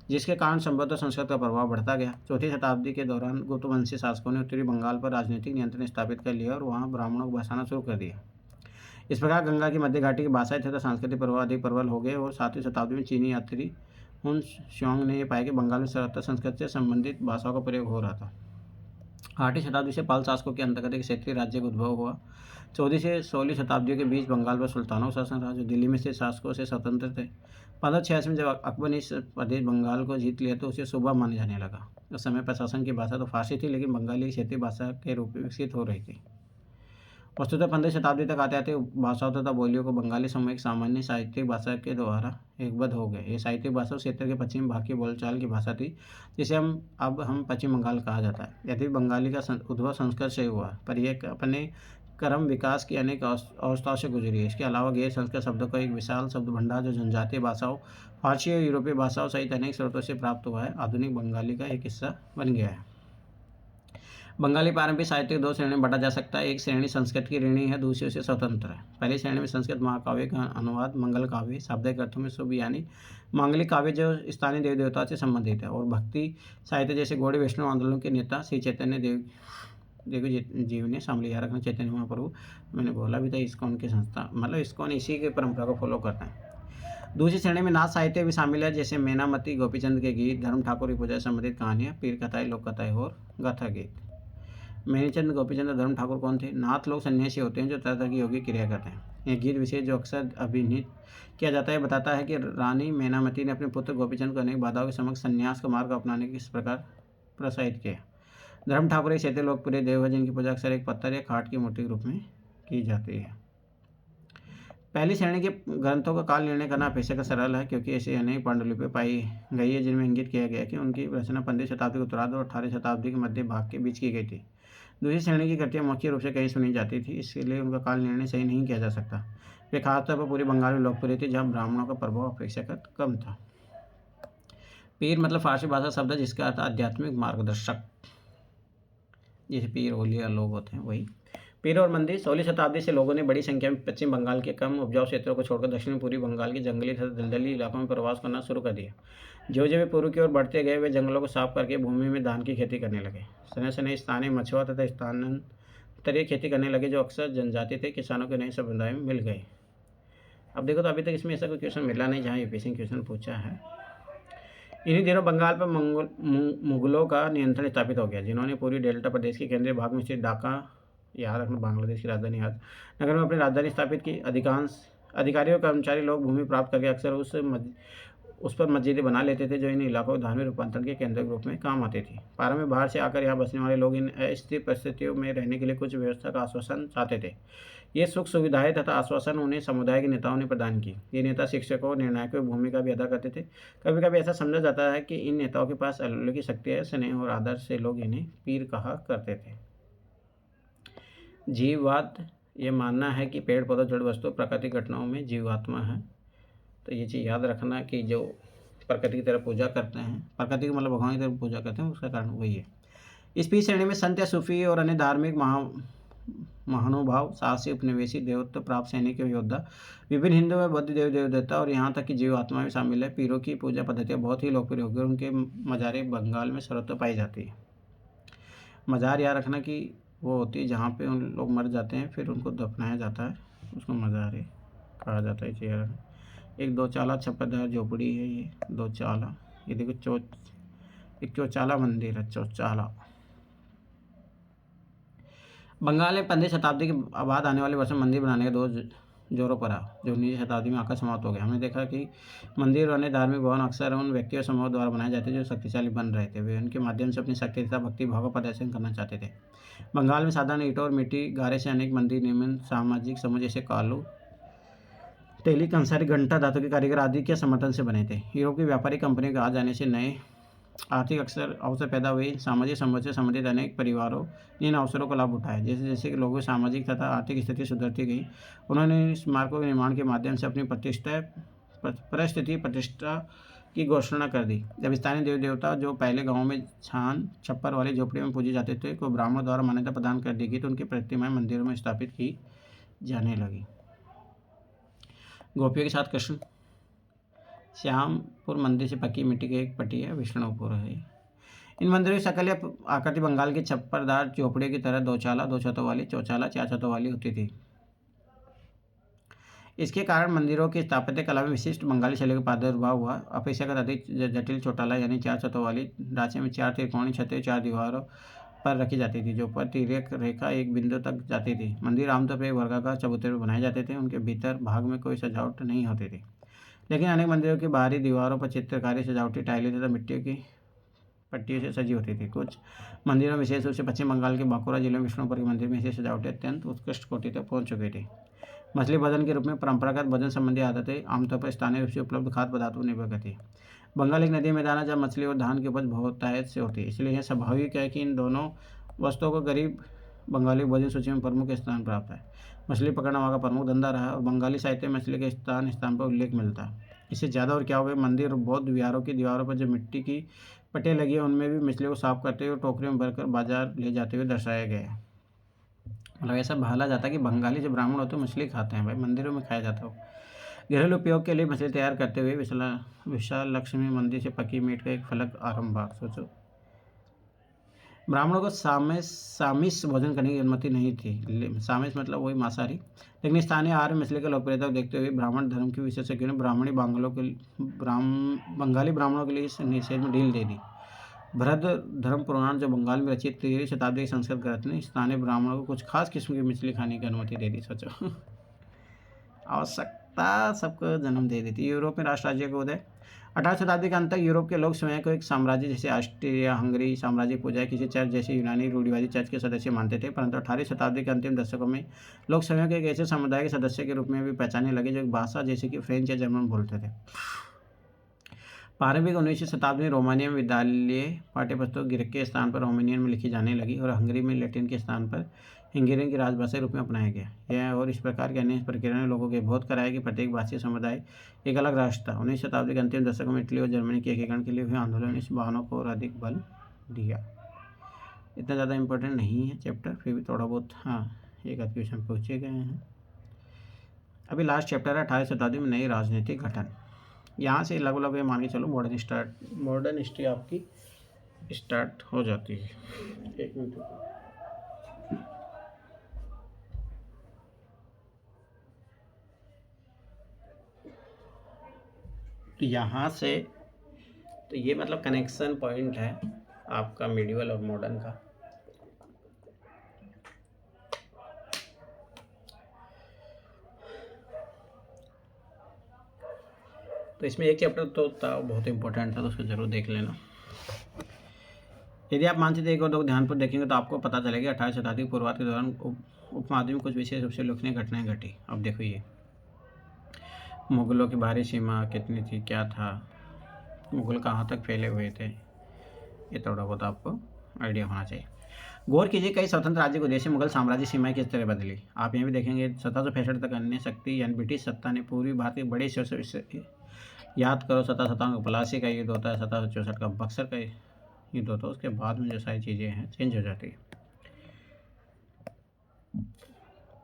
जिसके कारण संभवतः संस्कृत का प्रभाव बढ़ता गया। चौथी शताब्दी के दौरान गुप्तवंशी शासकों ने उत्तरी बंगाल पर राजनीतिक नियंत्रण स्थापित कर लिया और वहाँ ब्राह्मणों को बसाना शुरू कर दिया। इस प्रकार गंगा की मध्य घाटी की भाषाएं तथा सांस्कृतिक प्रभाव अधिक प्रबल हो गए और 7वीं शताब्दी में चीनी यात्री हुन श्योंग ने पाया कि बंगाल में सर्वत्र संस्कृत से संबंधित भाषाओं का प्रयोग हो रहा था। 8वीं शताब्दी से पाल शासकों के अंतर्गत एक क्षेत्रीय राज्य का उद्भव हुआ, 14वीं से 16वीं शताब्दियों के बीच बंगाल पर सुल्तानों का शासन रहा, जो दिल्ली में स्थित शासकों से स्वतंत्र थे। 1586 में जब अकबर ने इस प्रदेश बंगाल को जीत लिया तो उसे सूबा माना जाने लगा। उस समय प्रशासन की भाषा तो फारसी थी, लेकिन बंगाली एक क्षेत्रीय भाषा के रूप में विकसित हो रही थी। वस्तुतः 15वीं शताब्दी तक आते आते भाषाओं तथा बोलियों को बंगाली समूह एक सामान्य साहित्यिक भाषा के द्वारा एकबद्ध हो गए। ये साहित्यिक भाषा उस क्षेत्र के पश्चिमी भाग की बोलचाल की भाषा थी, जिसे हम पश्चिम बंगाल कहा जाता है। यदि बंगाली का उद्भव संस्कृत से हुआ, पर यह अपने क्रम विकास की अनेक अवस्थाओं से गुजरी है। इसके अलावा गैर संस्कृत शब्दों का एक विशाल शब्द भंडार, जो जनजातीय भाषाओं, फारसी और यूरोपीय भाषाओं सहित अनेक स्रोतों से प्राप्त हुआ है, आधुनिक बंगाली का एक हिस्सा बन गया है। बंगाली पारंपरिक साहित्य को दो श्रेणी में बांटा जा सकता है। एक श्रेणी संस्कृत की ऋणी है, दूसरी उसे स्वतंत्र है। पहली श्रेणी में संस्कृत महाकाव्य का अनुवाद, मंगल काव्य, शाब्दिक अर्थों में शुभ यानी मांगलिक काव्य जो स्थानीय देवी देवताओं से संबंधित है, और भक्ति साहित्य जैसे गौड़ी वैष्णव आंदोलन के नेता श्री चैतन्य देवी जीव ने शामिल याद रखना। चैतन्य महाप्रभु, मैंने बोला भी था, इस्कॉन की संस्था, मतलब इस्कॉन इसी के परंपरा को फॉलो करता है। दूसरी श्रेणी में नाथ साहित्य भी शामिल है, जैसे मैनामती, गोपीचंद के गीत, धर्म ठाकुर की पूजा से संबंधित कहानियाँ, पीर कथाएं, लोक कथाएं और गाथा गीत। मैनीचंद, गोपीचंद और धर्म ठाकुर कौन थे? नाथ लोग सन्यासी होते हैं जो तरह तरह की योगी क्रिया करते हैं। यह गीत विशेष जो अक्सर अभिनीत किया जाता है बताता है कि रानी मैनामती ने अपने पुत्र गोपीचंद को अनेक बाधाओं के समक्ष संन्यास का मार्ग अपनाने के इस प्रकार प्रोत्साहित किया। धर्म ठाकुर एक क्षेत्रीय लोकप्रिय देव है, जिनकी पूजा अक्सर एक पत्थर या खाट की मूर्ति के रूप में की जाती है। पहली श्रेणी के ग्रंथों का काल निर्णय करना अपेक्षाकृत सरल है, क्योंकि ऐसी अनेक पांडुलिपियां पाई गई है जिनमें इंगित किया गया कि उनकी रचना 15वीं शताब्दी के उत्तरार्ध और 18वीं शताब्दी के मध्य भाग के बीच की गई थी। दूसरी श्रेणी की कृतियाँ मुख्य रूप से कहीं सुनी जाती थी, इसलिए उनका काल निर्णय सही नहीं किया जा सकता। वे खासतौर पर पूरी बंगाल में लोकप्रिय थी, जहाँ ब्राह्मणों का प्रभाव अपेक्षाकृत कम था। पीर मतलब फारसी भाषा शब्द है, जिसका अर्थ आध्यात्मिक मार्गदर्शक, जैसे पीर ओलिया लोग होते हैं वही। पीर और मंदिर। 16वीं शताब्दी से लोगों ने बड़ी संख्या में पश्चिम बंगाल के कम उपजाऊ क्षेत्रों को छोड़कर दक्षिण पूर्वी बंगाल के जंगली तथा दलदली इलाकों में प्रवास करना शुरू कर दिया। जो वे पूर्व की ओर बढ़ते गए, वे जंगलों को साफ करके भूमि में धान की खेती करने लगे। समय समय स्थानीय मछुआ तथा स्थानांतरीय खेती करने लगे, जो अक्सर जनजाति थे, किसानों के नए समुदाय में मिल गए। अब देखो तो अभी तक इसमें ऐसा कोई क्वेश्चन मिला नहीं जहाँ यूपीएससी क्वेश्चन पूछा है। इन्हीं दिनों बंगाल पर मुगलों का नियंत्रण स्थापित हो गया, जिन्होंने पूरी डेल्टा प्रदेश के केंद्रीय भाग में स्थित ढाका, याद रखना बांग्लादेश की राजधानी याद, नगर में अपनी राजधानी स्थापित की। अधिकांश अधिकारी और कर्मचारी लोग भूमि प्राप्त करके अक्सर उस पर मस्जिदें बना लेते थे, जो इन इलाकों के धार्मिक रूपांतरण के केंद्र के रूप में काम आती थी। प्रारंभ में बाहर से आकर यहाँ बसने वाले लोग इन अस्थिर परिस्थितियों में रहने के लिए कुछ व्यवस्था का आश्वासन चाहते थे। ये सुख सुविधाएं तथा आश्वासन उन्हें समुदाय के नेताओं ने प्रदान की। ये नेता शिक्षकों, निर्णायकों की भूमिका भी अदा करते थे। कभी कभी ऐसा समझा जाता है कि इन नेताओं के पास अलौकिक शक्ति है, स्नेह और आदर से लोग इन्हें पीर कहा करते थे। जीववाद, ये मानना है कि पेड़ पौधे, जड़ वस्तु, प्राकृतिक घटनाओं में जीवात्मा है। तो ये चीज़ याद रखना कि जो प्रकृति की तरफ पूजा करते हैं, प्रकृति को मतलब भगवान की तरफ पूजा करते हैं, उसका कारण वही है। इस पीर श्रेणी में संत या सूफी और अन्य धार्मिक महानुभाव, साहसी, उपनिवेशी, देवत्व प्राप्त सैनिक योद्धा, विभिन्न हिंदू व बौद्ध देवी देवता और यहाँ तक कि जीवात्मा भी शामिल है। पीरों की पूजा पद्धतियाँ बहुत ही लोकप्रिय हो गई और उनके मज़ारें बंगाल में सर्वत्र पाई जाती है। मज़ार याद रखना कि वो होती है जहाँ पे उन लोग मर जाते हैं, फिर उनको दफनाया जाता है, उसको मज़ारे कहा जाता है। चेहरा एक दो चाला छप्परदार झोपड़ी है, ये दो चाला, ये देखो एक चौचाला मंदिर है, चौचाला। बंगाल में 15वीं शताब्दी के बाद आने वाले वर्षों में मंदिर बनाने के दो जोरों पर आ, जो 19वीं शताब्दी में आकर समाप्त हो गया। हमने देखा कि मंदिर और अन्य धार्मिक भवन अक्सर उन व्यक्तियों समूहों द्वारा बनाए जाते जो शक्तिशाली बन रहे थे। वे उनके माध्यम से अपनी शक्ति तथा भक्ति भाव का प्रदर्शन करना चाहते थे। बंगाल में साधारण ईंटों और मिट्टी गारे से अनेक मंदिर निर्माण सामाजिक समूह जैसे कालू, तेली, कंसारी, घंटा, धातु के कारीगर आदि के समर्थन से बने थे। यूरोप की व्यापारिक कंपनियों के आ जाने से नए आर्थिक अवसर पैदा हुए। सामाजिक समूह से संबंधित अनेक परिवारों ने इन अवसरों का लाभ उठाया। जैसे जैसे कि लोगों की सामाजिक तथा आर्थिक स्थिति सुधरती गई, उन्होंने स्मारकों के निर्माण के माध्यम से अपनी प्रतिष्ठा की घोषणा कर दी। जब स्थानीय देवी देवता जो पहले गाँव में छान छप्पर वाली झोपड़ी में पूजे जाते थे को ब्राह्मणों द्वारा मान्यता प्रदान कर दी गई, तो उनकी प्रतिमाएं मंदिरों में स्थापित की जाने लगी। गोपियों के साथ कृष्ण। श्यामपुर मंदिर से पक्की मिट्टी की एक पट्टी है, विष्णुपुर है। इन मंदिरों की शक्ल या आकृति बंगाल की छप्परदार झोपड़ियों की तरह दो चाला, दो छतों वाली, चौचाला, चार छतों वाली होती थी। इसके कारण मंदिरों की स्थापत्य कला में विशिष्ट बंगाली शैली का प्रादुर्भाव हुआ। अपेक्षाकृत अधिक जटिल चौटाला यानी चार छतों वाली ढांचे में चार त्रिकोणीय छतें, चार दीवारों पर रखी जाती थी, जो पर तिर्यक रेखा एक बिंदु तक जाती थी। मंदिर आमतौर पर एक वर्गाकार चबूतरे में बनाए जाते थे। उनके भीतर भाग में कोई सजावट नहीं होती थी, लेकिन अनेक मंदिरों की बाहरी दीवारों पर चित्रकारी, सजावटी टाइलें तथा मिट्टी की पट्टियों से सजी होती थी। कुछ मंदिरों में, विशेष रूप से पश्चिम बंगाल के बांकुरा जिले में विष्णुपुर के मंदिर में ऐसी सजावटें अत्यंत उत्कृष्ट कोटि तक पहुंच चुकी थी। मछली भोजन के रूप में परंपरागत भोजन संबंधी आदतें आमतौर पर स्थानीय रूप से उपलब्ध खाद्य पदार्थों पर निर्भर करती है। बंगाल एक नदी मैदान है जहाँ मछली और धान की उपज बहुतायत से होती है, इसलिए यह स्वाभाविक है कि इन दोनों वस्तुओं को गरीब बंगाली भोजन सूची में प्रमुख स्थान प्राप्त है। मछली पकड़ना वहाँ का प्रमुख धंधा रहा है और बंगाली साहित्य में मछली के स्थान स्थान पर उल्लेख मिलता है। इससे ज़्यादा और क्या हो गया, मंदिर और बौद्ध विहारों की दीवारों पर जो मिट्टी की पट्टियाँ लगी है उनमें भी मछली को साफ करते हुए टोकरियों में भरकर बाजार ले जाते हुए दर्शाया गया है। मतलब ऐसा भाला जाता है कि बंगाली जो ब्राह्मण होते हैं मछली खाते हैं, भाई मंदिरों में खाया जाता हो। घरेलू उपयोग के लिए मछली तैयार करते हुए विशाल लक्ष्मी मंदिर से पकी मीट का एक फलक आरंभ। सोचो, ब्राह्मणों को सामिस भोजन करने की अनुमति नहीं थी। सामिस मतलब वही मांसाहारी, लेकिन स्थानीय आहार में मछली की लोकप्रियता को देखते हुए ब्राह्मण धर्म के विशेषज्ञों ने बंगाली ब्राह्मणों के लिए इस निषेध में ढील दे दी। भरत धर्म पुराण, जो बंगाल में रचित 13वीं शताब्दी के संस्कृत ग्रंथ ने स्थानीय ब्राह्मणों को कुछ खास किस्म की मछली खाने की अनुमति दे दी। सोचो, आवश्यकता सबको जन्म दे देती। यूरोप में राष्ट्र राज्य का उदय। 18वीं शताब्दी के अंत तक यूरोप के लोग स्वयं को एक साम्राज्य जैसे ऑस्ट्रिया हंगरी साम्राज्य पूजा किसी चर्च जैसे यूनानी रूढ़िवादी चर्च के सदस्य मानते थे, परंतु 18वीं शताब्दी के अंतिम दशकों में लोग स्वयं को एक ऐसे समुदाय के सदस्य के रूप में भी पहचानने लगे जो एक भाषा जैसे कि फ्रेंच या जर्मन बोलते थे। प्रारंभिक 19वीं शताब्दी में रोमानिया में विद्यालय पाठ्यपुस्तक ग्रीक के स्थान पर रोमानियन में लिखी जाने लगी और हंगरी में लैटिन के स्थान पर हंगेरियन की राजभाषा के रूप में अपनाया गया। यह और इस प्रकार की अन्य प्रक्रिया ने लोगों को बोध कराया कि प्रत्येक भाषीय समुदाय एक अलग राष्ट्र था। 19वीं शताब्दी के अंतिम दशकों में इटली और जर्मनी के एकीकरण के लिए हुए आंदोलन इस भावना को और अधिक बल दिया। इतना ज़्यादा इम्पोर्टेंट नहीं है चैप्टर, फिर भी थोड़ा बहुत एक आध क्वेश्चन पूछे गए हैं। अभी लास्ट चैप्टर है 18वीं शताब्दी में नई राजनीतिक गठन। यहाँ से लगभग ये मान के चलो मॉडर्न हिस्ट्री आपकी स्टार्ट हो जाती है। एक मिनट, तो यहाँ से तो ये मतलब कनेक्शन पॉइंट है आपका मिडिवल और मॉडर्न का। तो इसमें एक चैप्टर तो था बहुत इंपॉर्टेंट था, तो उसको जरूर देख लेना। यदि आप मानचित्र एक और दो ध्यानपूर्वक देखेंगे तो आपको पता चलेगा 18वीं शताब्दी की पूर्वार्ध के दौरान उपमहाद्वीप में कुछ विशेष रूप से उल्लेखनीय घटनाएं घटी। अब देखो, ये मुगलों की बाहरी सीमा कितनी थी, क्या था, मुगल कहाँ तक फैले हुए थे, ये थोड़ा बहुत आपको आइडिया होना चाहिए। गौर कीजिए, कई स्वतंत्र राज्य के उद्देश्य मुगल साम्राज्य सीमाएं किस तरह बदली। आप यहाँ भी देखेंगे 1765 तक अन्य शक्ति यानी ब्रिटिश सत्ता ने पूर्वी भारत के बड़े शहरों से याद करो, 1757 का प्लासी का युद्ध होता है, 1764 का बक्सर का युद्ध होता है। उसके बाद में जो सारी चीज़ें हैं चेंज हो जाती है।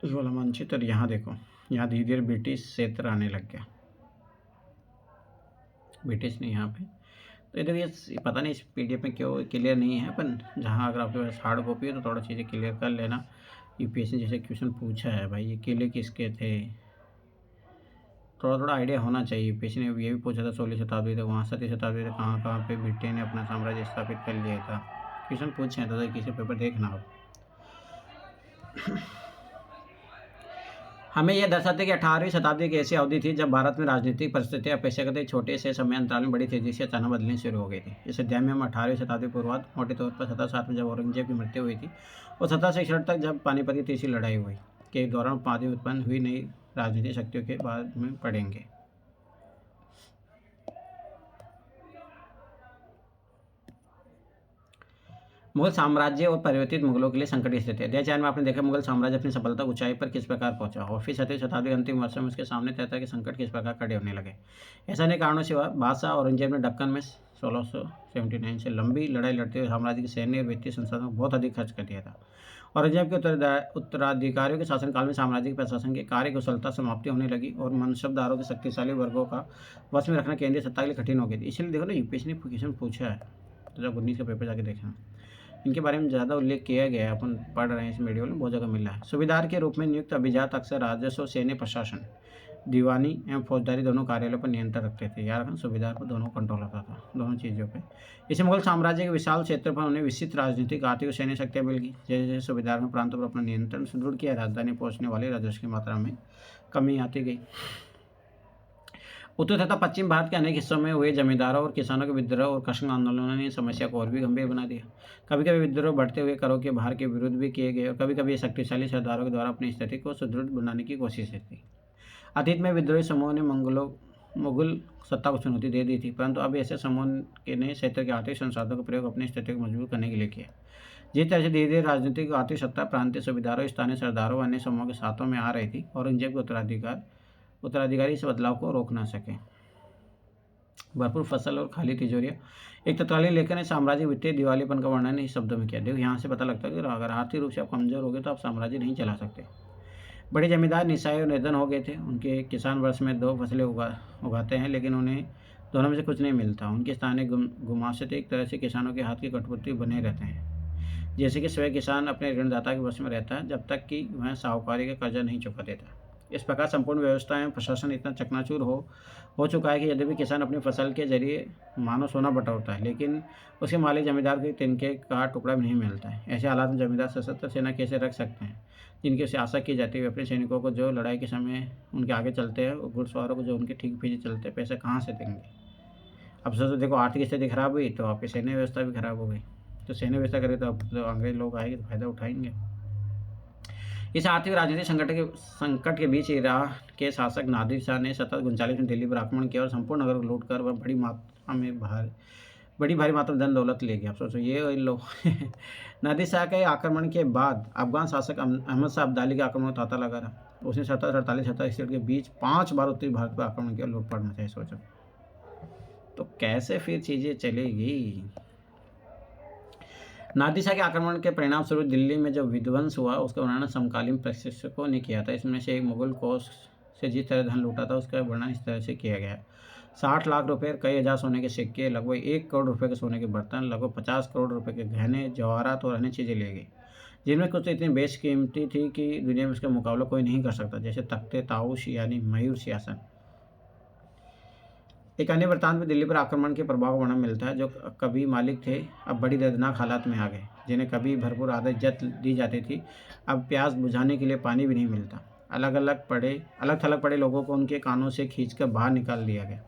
इस वाला मानचित्र यहाँ देखो, यहाँ धीरे धीरे ब्रिटिश क्षेत्र आने लग गया, ब्रिटिश ने यहाँ पे। तो इधर ये पता नहीं इस PDF में क्यों क्लियर नहीं है, पर जहाँ अगर आपके पास हार्ड कॉपी है तो थोड़ा चीज़ें क्लियर कर लेना। UPSC जैसे क्वेश्चन पूछा है भाई, ये किले किसके थे, थोड़ा आइडिया होना चाहिए। UPSC ने ये भी पूछा था 16वीं शताब्दी तक, वहाँ 7वीं शताब्दी तक कहाँ पे ब्रिटेन ने अपना साम्राज्य स्थापित कर लिया था। क्वेश्चन पूछे हैं तो किसी पेपर देखना आप। हमें यह दर्शाते हैं कि 18वीं शताब्दी की ऐसी अवधि थी जब भारत में राजनीतिक परिस्थितियाँ अपेक्षाकृत छोटे से समय अंतराल में बड़ी तेजी से अचानक बदलनी शुरू हो गई थी। इस अध्याय में हम 18वीं शताब्दी पूर्वार्ध मोटे तौर पर 1760 में जब औरंगजेब की मृत्यु हुई थी और 1761 तक जब पानीपत की तीसरी लड़ाई हुई के दौरान उपमहाद्वीप में उत्पन्न हुई नई राजनीतिक शक्तियों के बाद में पढ़ेंगे। मुगल साम्राज्य और परिवर्तित मुगलों के लिए संकट की स्थिति। अध्याय 4 में आपने देखा मुगल साम्राज्य अपनी सफलता ऊंचाई पर किस प्रकार पहुंचा और फिर 7वीं शताब्दी के अंतिम वर्षों में उसके सामने तरह के संकट किस प्रकार खड़े होने लगे। ऐसा अनेक कारणों से हुआ। बादशाह औरंगजेब ने दक्कन में 1679 से लंबी लड़ाई लड़ते हुए साम्राज्य के सैन्य और वित्तीय संसाधनों को बहुत अधिक खर्च कर दिया था। औरंगजेब के उत्तराधिकारियों के शासनकाल में साम्राज्य प्रशासन की कार्य कुशलता समाप्ति होने लगी और मनसबदारों के शक्तिशाली वर्गों का वश में रखना केंद्रीय सत्ता के लिए कठिन हो गई थी। इसलिए देखो ना, UPSC ने क्वेश्चन पूछा है, तो जब 19 का पेपर जाके देखना, इनके बारे में ज़्यादा उल्लेख किया गया है, अपन पढ़ रहे हैं इस वीडियो में, बहुत जगह मिला है। सुबेदार के रूप में नियुक्त अभिजात अक्सर राजस्व, सैन्य प्रशासन, दीवानी एवं फौजदारी दोनों कार्यालयों पर नियंत्रण रखते थे। याद रखना, सूबेदार पर दोनों कंट्रोल होता था, दोनों चीज़ों पे। इसे मुगल साम्राज्य के विशाल क्षेत्र पर उन्हें विस्तृत राजनीतिक, आर्थिक और सैन्य शक्तियाँ मिल गई। जैसे जैसे सूबेदार ने प्रांतों पर अपना नियंत्रण सुदृढ़ किया, राजधानी पहुँचने वाले राजस्व की मात्रा में कमी आती गई। उत्तर तथा पश्चिम भारत के अनेक हिस्सों में हुए जमींदारों और किसानों के विद्रोह और कष्ट आंदोलनों ने समस्या को और भी गंभीर बना दिया। कभी कभी विद्रोह बढ़ते हुए करों के भार के विरुद्ध भी किए गए और कभी कभी शक्तिशाली सरदारों के द्वारा अपनी स्थिति को सुदृढ़ बनाने की कोशिश की। अतीत में विद्रोही समूहों ने मुगल सत्ता को चुनौती दे दी थी, परंतु अब ऐसे समूह ने क्षेत्र के आर्थिक संसाधनों का प्रयोग अपनी स्थिति को मजबूत करने के लिए किया। जिस तरह से धीरे धीरे राजनीतिक और आर्थिक सत्ता प्रांतीय सूबेदारों, स्थानीय सरदारों, अन्य समूहों के हाथों में आ रही थी, औरंगजेब के उत्तराधिकारी इस बदलाव को रोक न सके। भरपूर फसल और खाली तिजोरियाँ। एक तत्कालीन लेखक ने साम्राज्य वित्तीय दिवालियापन का वर्णन इस शब्दों में किया। देखो, यहाँ से पता लगता है कि अगर आर्थिक रूप से आप कमजोर हो गए तो आप साम्राज्य नहीं चला सकते। बड़े जमींदार निस्सहाय और निर्धन हो गए थे। उनके किसान वर्ष में 2 फसलें उगाते हैं, लेकिन उन्हें दोनों में से कुछ नहीं मिलता। उनके स्थानीय गुमाश्त एक तरह से किसानों के हाथ की कठपुतली बने रहते हैं। जैसे कि स्वयं किसान अपने ऋणदाता के वश में रहता है जब तक कि वह साहूकारी का कर्जा नहीं चुका देता। इस प्रकार संपूर्ण व्यवस्था एवं प्रशासन इतना चकनाचूर हो चुका है कि यद्यपि किसान अपनी फसल के जरिए मानो सोना बटोरता है, लेकिन उसके मालिक जमींदार के तिनके का टुकड़ा भी नहीं मिलता है। ऐसे हालात में जमींदार सशस्त्र सेना कैसे रख सकते हैं, जिनकी से आशा की जाती है। अपने सैनिकों को जो लड़ाई के समय उनके आगे चलते हैं और घुड़सवारों को जो उनके ठीक पीछे चलते हैं, पैसे कहाँ से देंगे। अब सोचो, देखो, आर्थिक स्थिति खराब हुई तो आपकी सैन्य व्यवस्था भी खराब हो गई। तो सैन्य व्यवस्था करें तो अब तो अंग्रेज लोग आएंगे तो फायदा उठाएंगे। इस आर्थिक राजनीतिक संकट के बीच ईरान के शासक नादिर शाह ने 1739 में दिल्ली पर आक्रमण किया और संपूर्ण नगर को लूट कर वह बड़ी भारी मात्रा में धन दौलत ले गया। आप सोचो, ये लोग नादिर शाह के आक्रमण के बाद अफगान शासक अहमद शाह अब्दाली के आक्रमण का तांता लगा रहा। उसने 1748-1761 के बीच 5 बार उत्तरी भारत पर आक्रमण किया, लूटपाट मचाई। सोचो तो कैसे फिर चीज़ें चलेगी। नादिर शाह के आक्रमण के परिणाम स्वरूप दिल्ली में जो विध्वंस हुआ उसका वर्णन समकालीन प्रशिक्षकों ने किया था। इसमें से एक मुगल कोष से जिस तरह धन लूटा था उसका वर्णन इस तरह से किया गया। 60 लाख रुपए, कई हज़ार सोने के सिक्के, लगभग 1 करोड़ रुपए के सोने के बर्तन, लगभग 50 करोड़ रुपए के गहने, जवाहरात और अन्य चीज़ें ले गई, जिनमें कुछ तो इतनी बेशकीमती थी कि दुनिया में उसका मुकाबला कोई नहीं कर सकता, जैसे तख्ते ताऊश यानी मयूर सिंहासन। एक अन्य वृत्तांत में दिल्ली पर आक्रमण के प्रभाव का वर्णन मिलता है। जो कभी मालिक थे अब बड़ी दर्दनाक हालात में आ गए। जिन्हें कभी भरपूर इज्जत दी जाती थी अब प्यास बुझाने के लिए पानी भी नहीं मिलता। अलग थलग पड़े लोगों को उनके कानों से खींचकर बाहर निकाल दिया गया।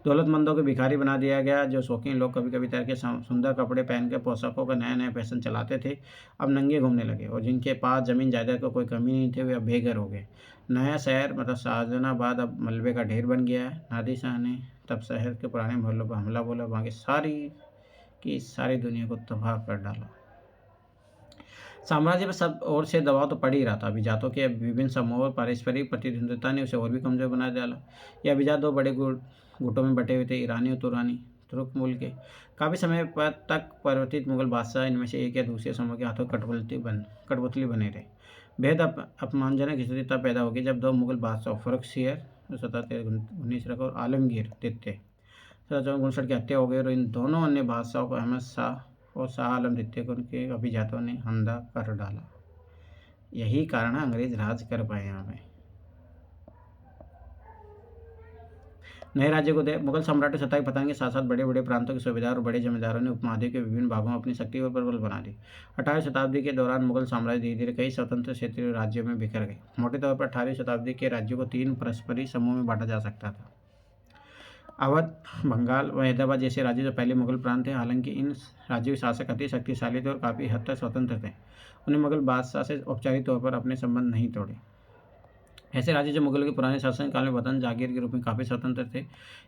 दौलतमंदों को भिखारी बना दिया गया। जो शौकीन लोग कभी कभी तरह के सुंदर कपड़े पहनकर पोशाकों का नया नया फैशन चलाते थे अब नंगे घूमने लगे। और जिनके पास जमीन जायदाद का कोई कमी नहीं थी वे अब बेघर हो गए। नया शहर मतलब शाहजहानाबाद अब मलबे का ढेर बन गया है। नादिर शाह ने तब शहर के पुराने मोहल्लों पर हमला बोला, वहाँ की सारी दुनिया को तबाह कर डाला। साम्राज्य पर सब ओर से दबाव तो पड़ ही रहा था। अभिजातों के विभिन्न समूहों पारस्परिक प्रतिद्वंद्विता ने उसे और भी कमजोर बना डाला। यह अभिजात 2 बड़े गुटों में बटे हुए थे, ईरानी और तुर्क मूल के। काफ़ी समय तक परिवर्तित मुगल बादशाह इनमें से एक या दूसरे समूह के हाथों कठपुतली बने रहे। बेहद अपमानजनक स्थिति तब पैदा होगी जब 2 मुगल बादशाह फर्रुखसियर 1713-19 और आलमगीर द्वितीय 1754 की हत्या हो गई और इन दोनों अन्य बादशाहों को अहमद शाह और शाह आलम द्वितीय को उनके अभिजातों ने अंधा कर डाला। यही कारण है अंग्रेज राज कर पाए यहाँ पे। नए राज्य को मुगल साम्राज्य सत्ता के पतन के साथ साथ बड़े बड़े प्रांतों के सूबेदार और बड़े जमींदारों ने उपमहाद्वीप के विभिन्न भागों में अपनी शक्ति और प्रबल बना दी। 18वीं शताब्दी के दौरान मुगल साम्राज्य धीरे धीरे कई स्वतंत्र क्षेत्रीय राज्यों में बिखर गए। मोटे तौर पर 18वीं शताब्दी के राज्यों को 3 पारस्परिक समूह में बांटा जा सकता था। अवध, बंगाल व हैदराबाद जैसे राज्य जो पहले मुगल प्रांत थे। हालांकि इन राज्यों के शासक अति शक्तिशाली थे और काफ़ी हद तक स्वतंत्र थे। उन्हें मुगल बादशाह से औपचारिक तौर पर अपने संबंध नहीं तोड़े। ऐसे राज्य जो मुगलों के पुराने शासनकाल में वतन जागीर के रूप में काफ़ी स्वतंत्र थे।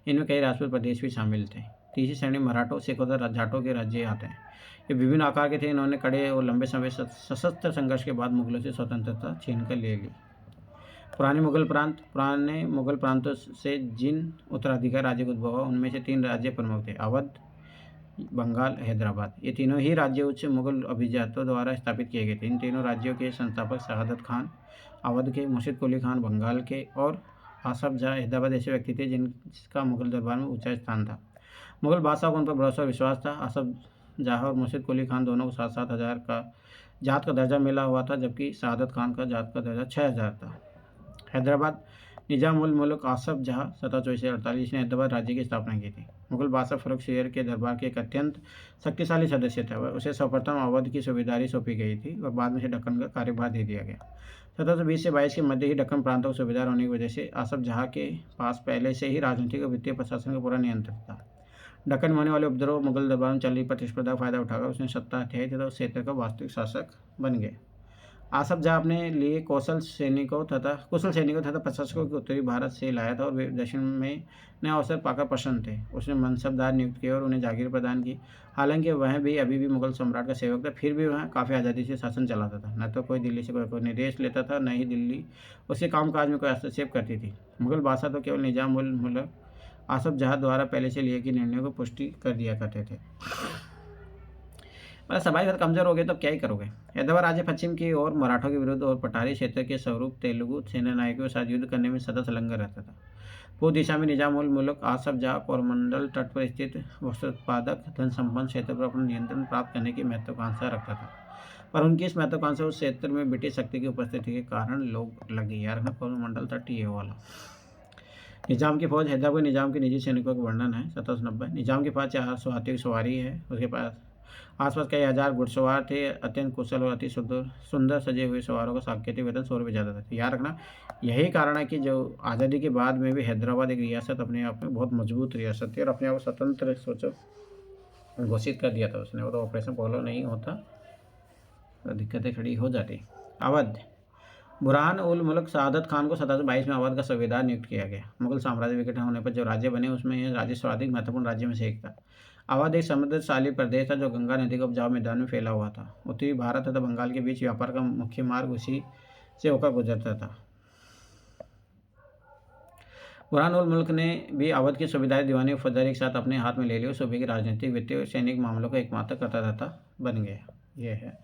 इनमें कई राजपूत प्रदेश भी शामिल थे। तीसरी श्रेणी मराठों, सिखों और जाटों के राज्य आते हैं। ये विभिन्न आकार के थे। इन्होंने कड़े और लंबे समय सशस्त्र संघर्ष के बाद मुगलों से स्वतंत्रता छीन कर ले ली। पुराने मुगल प्रांतों से जिन उत्तराधिकार राज्य का उद्भव हुआ उनमें से 3 राज्य प्रमुख थे, अवध, बंगाल, हैदराबाद। ये तीनों ही राज्य उच्च मुगल अभिजातों द्वारा स्थापित किए गए थे। इन तीनों राज्यों के संस्थापक शहादत खान अवध के, मुर्शिद कुली खान बंगाल के और आसफ जाह हैदराबाद ऐसे व्यक्ति थे जिनका मुगल दरबार में ऊंचा स्थान था। मुगल बादशाह को उन पर भरोसा और विश्वास था। आसफ जाह और मुर्शिद कुली खान दोनों को 7,000 का जात का दर्जा मिला हुआ था, जबकि शहादत खान का जात का दर्जा 6,000 था। हैदराबाद निजाम उल मुल्क आसफ जहाँ 1724 से 48 ने हैदराबाद राज्य की स्थापना की थी। मुगल बादशाह फ़र्रुखसियर के दरबार के एक अत्यंत शक्तिशाली सदस्य था। वह उसे सर्वप्रथम अवध की सूबेदारी सौंपी गई थी और बाद में उसे दक्कन का कार्यभार दे दिया गया। 1720 से 22 के मध्य ही दक्कन प्रांतों का सूबेदार होने की वजह से आसफ जहाँ के पास पहले से ही राजनीतिक और वित्तीय प्रशासन का पूरा नियंत्रण था। दक्कन में होने वाले उपद्रव मुगल दरबार में चल रही प्रतिस्पर्धा का फायदा उठाकर उसने सत्ता हथियाई तथा उस क्षेत्र का वास्तविक शासक बन गए। आसफ जहाँ अपने लिए कुशल सैनिकों तथा प्रशासकों को उत्तरी भारत से लाया था और वे दक्षिण में नया अवसर पाकर प्रसन्न थे। उसने मनसबदार नियुक्त किए और उन्हें जागीर प्रदान की। हालांकि वह भी अभी भी मुगल सम्राट का सेवक था, फिर भी वह काफ़ी आज़ादी से शासन चलाता था। न तो कोई दिल्ली से कोई निर्देश लेता था, न ही दिल्ली उसके कामकाज में कोई हस्तक्षेप करती थी। मुगल बादशाह तो केवल निजाम उल मुल्क आसफ जहाँ द्वारा पहले से लिए गए निर्णयों को पुष्टि कर दिया करते थे। मतलब सबाई बहुत कमज़ोर हो गए तो क्या ही करोगे। हैदराबाद राज्य पश्चिम की ओर मराठों के विरुद्ध और पठारी क्षेत्र के स्वरूप तेलुगु सेनानायकों के साथ युद्ध करने में सदा संलग्न रहता था। पूर्व दिशा में निजाम उल मुल्क आसफ जहाँ कोरमंडल तट पर स्थित वस्त्रोत्पादक धन संपन्न क्षेत्र पर अपना नियंत्रण प्राप्त करने की महत्वाकांक्षा रखता था, पर उनकी इस महत्वाकांक्षा उस क्षेत्र में ब्रिटिश शक्ति की उपस्थिति के कारण लोग लगी। यार कोरमंडल तट ये वाला। निजाम की फौज। हैदराबाद निजाम के निजी सैनिकों का वर्णन है। 1790 निजाम के पास 400 हाथियों की सवारी है। उसके पास आसपास कई हजार घुड़सवार थे। अत्यंत कुशल और अति सुंदर सजे हुए सवारों का सांकेतिक वेतन 100 रुपये ज़्यादा था। याद रखना, यही कारण है कि जो आज़ादी के बाद में भी हैदराबाद एक रियासत अपने आप में बहुत मजबूत रियासत थी और अपने आप को स्वतंत्र सोचो घोषित कर दिया था उसने। वो तो ऑपरेशन पोलो नहीं होता तो दिक्कतें खड़ी हो जाती। अवध। बुरहान उल मुल्क सआदत खान को 1722 में अवध का सूबेदार नियुक्त किया गया। मुगल साम्राज्य विकट होने पर जो राज्य बने उसमें यह राज्य सर्वाधिक महत्वपूर्ण राज्य में से एक था। अवध एक समृद्धशाली प्रदेश था जो गंगा नदी के उपजाऊ मैदान में फैला हुआ था। उत्तरी भारत तथा बंगाल के बीच व्यापार का मुख्य मार्ग उसी से होकर गुजरता था। बुरहान उल मुल्क ने भी अवध की सूबेदारी दीवानी और फौजदारी के साथ अपने हाथ में ले ली और सूबे के राजनीतिक, वित्तीय और सैनिक मामलों का एकमात्र कर्ताधर्ता बन गया। यह है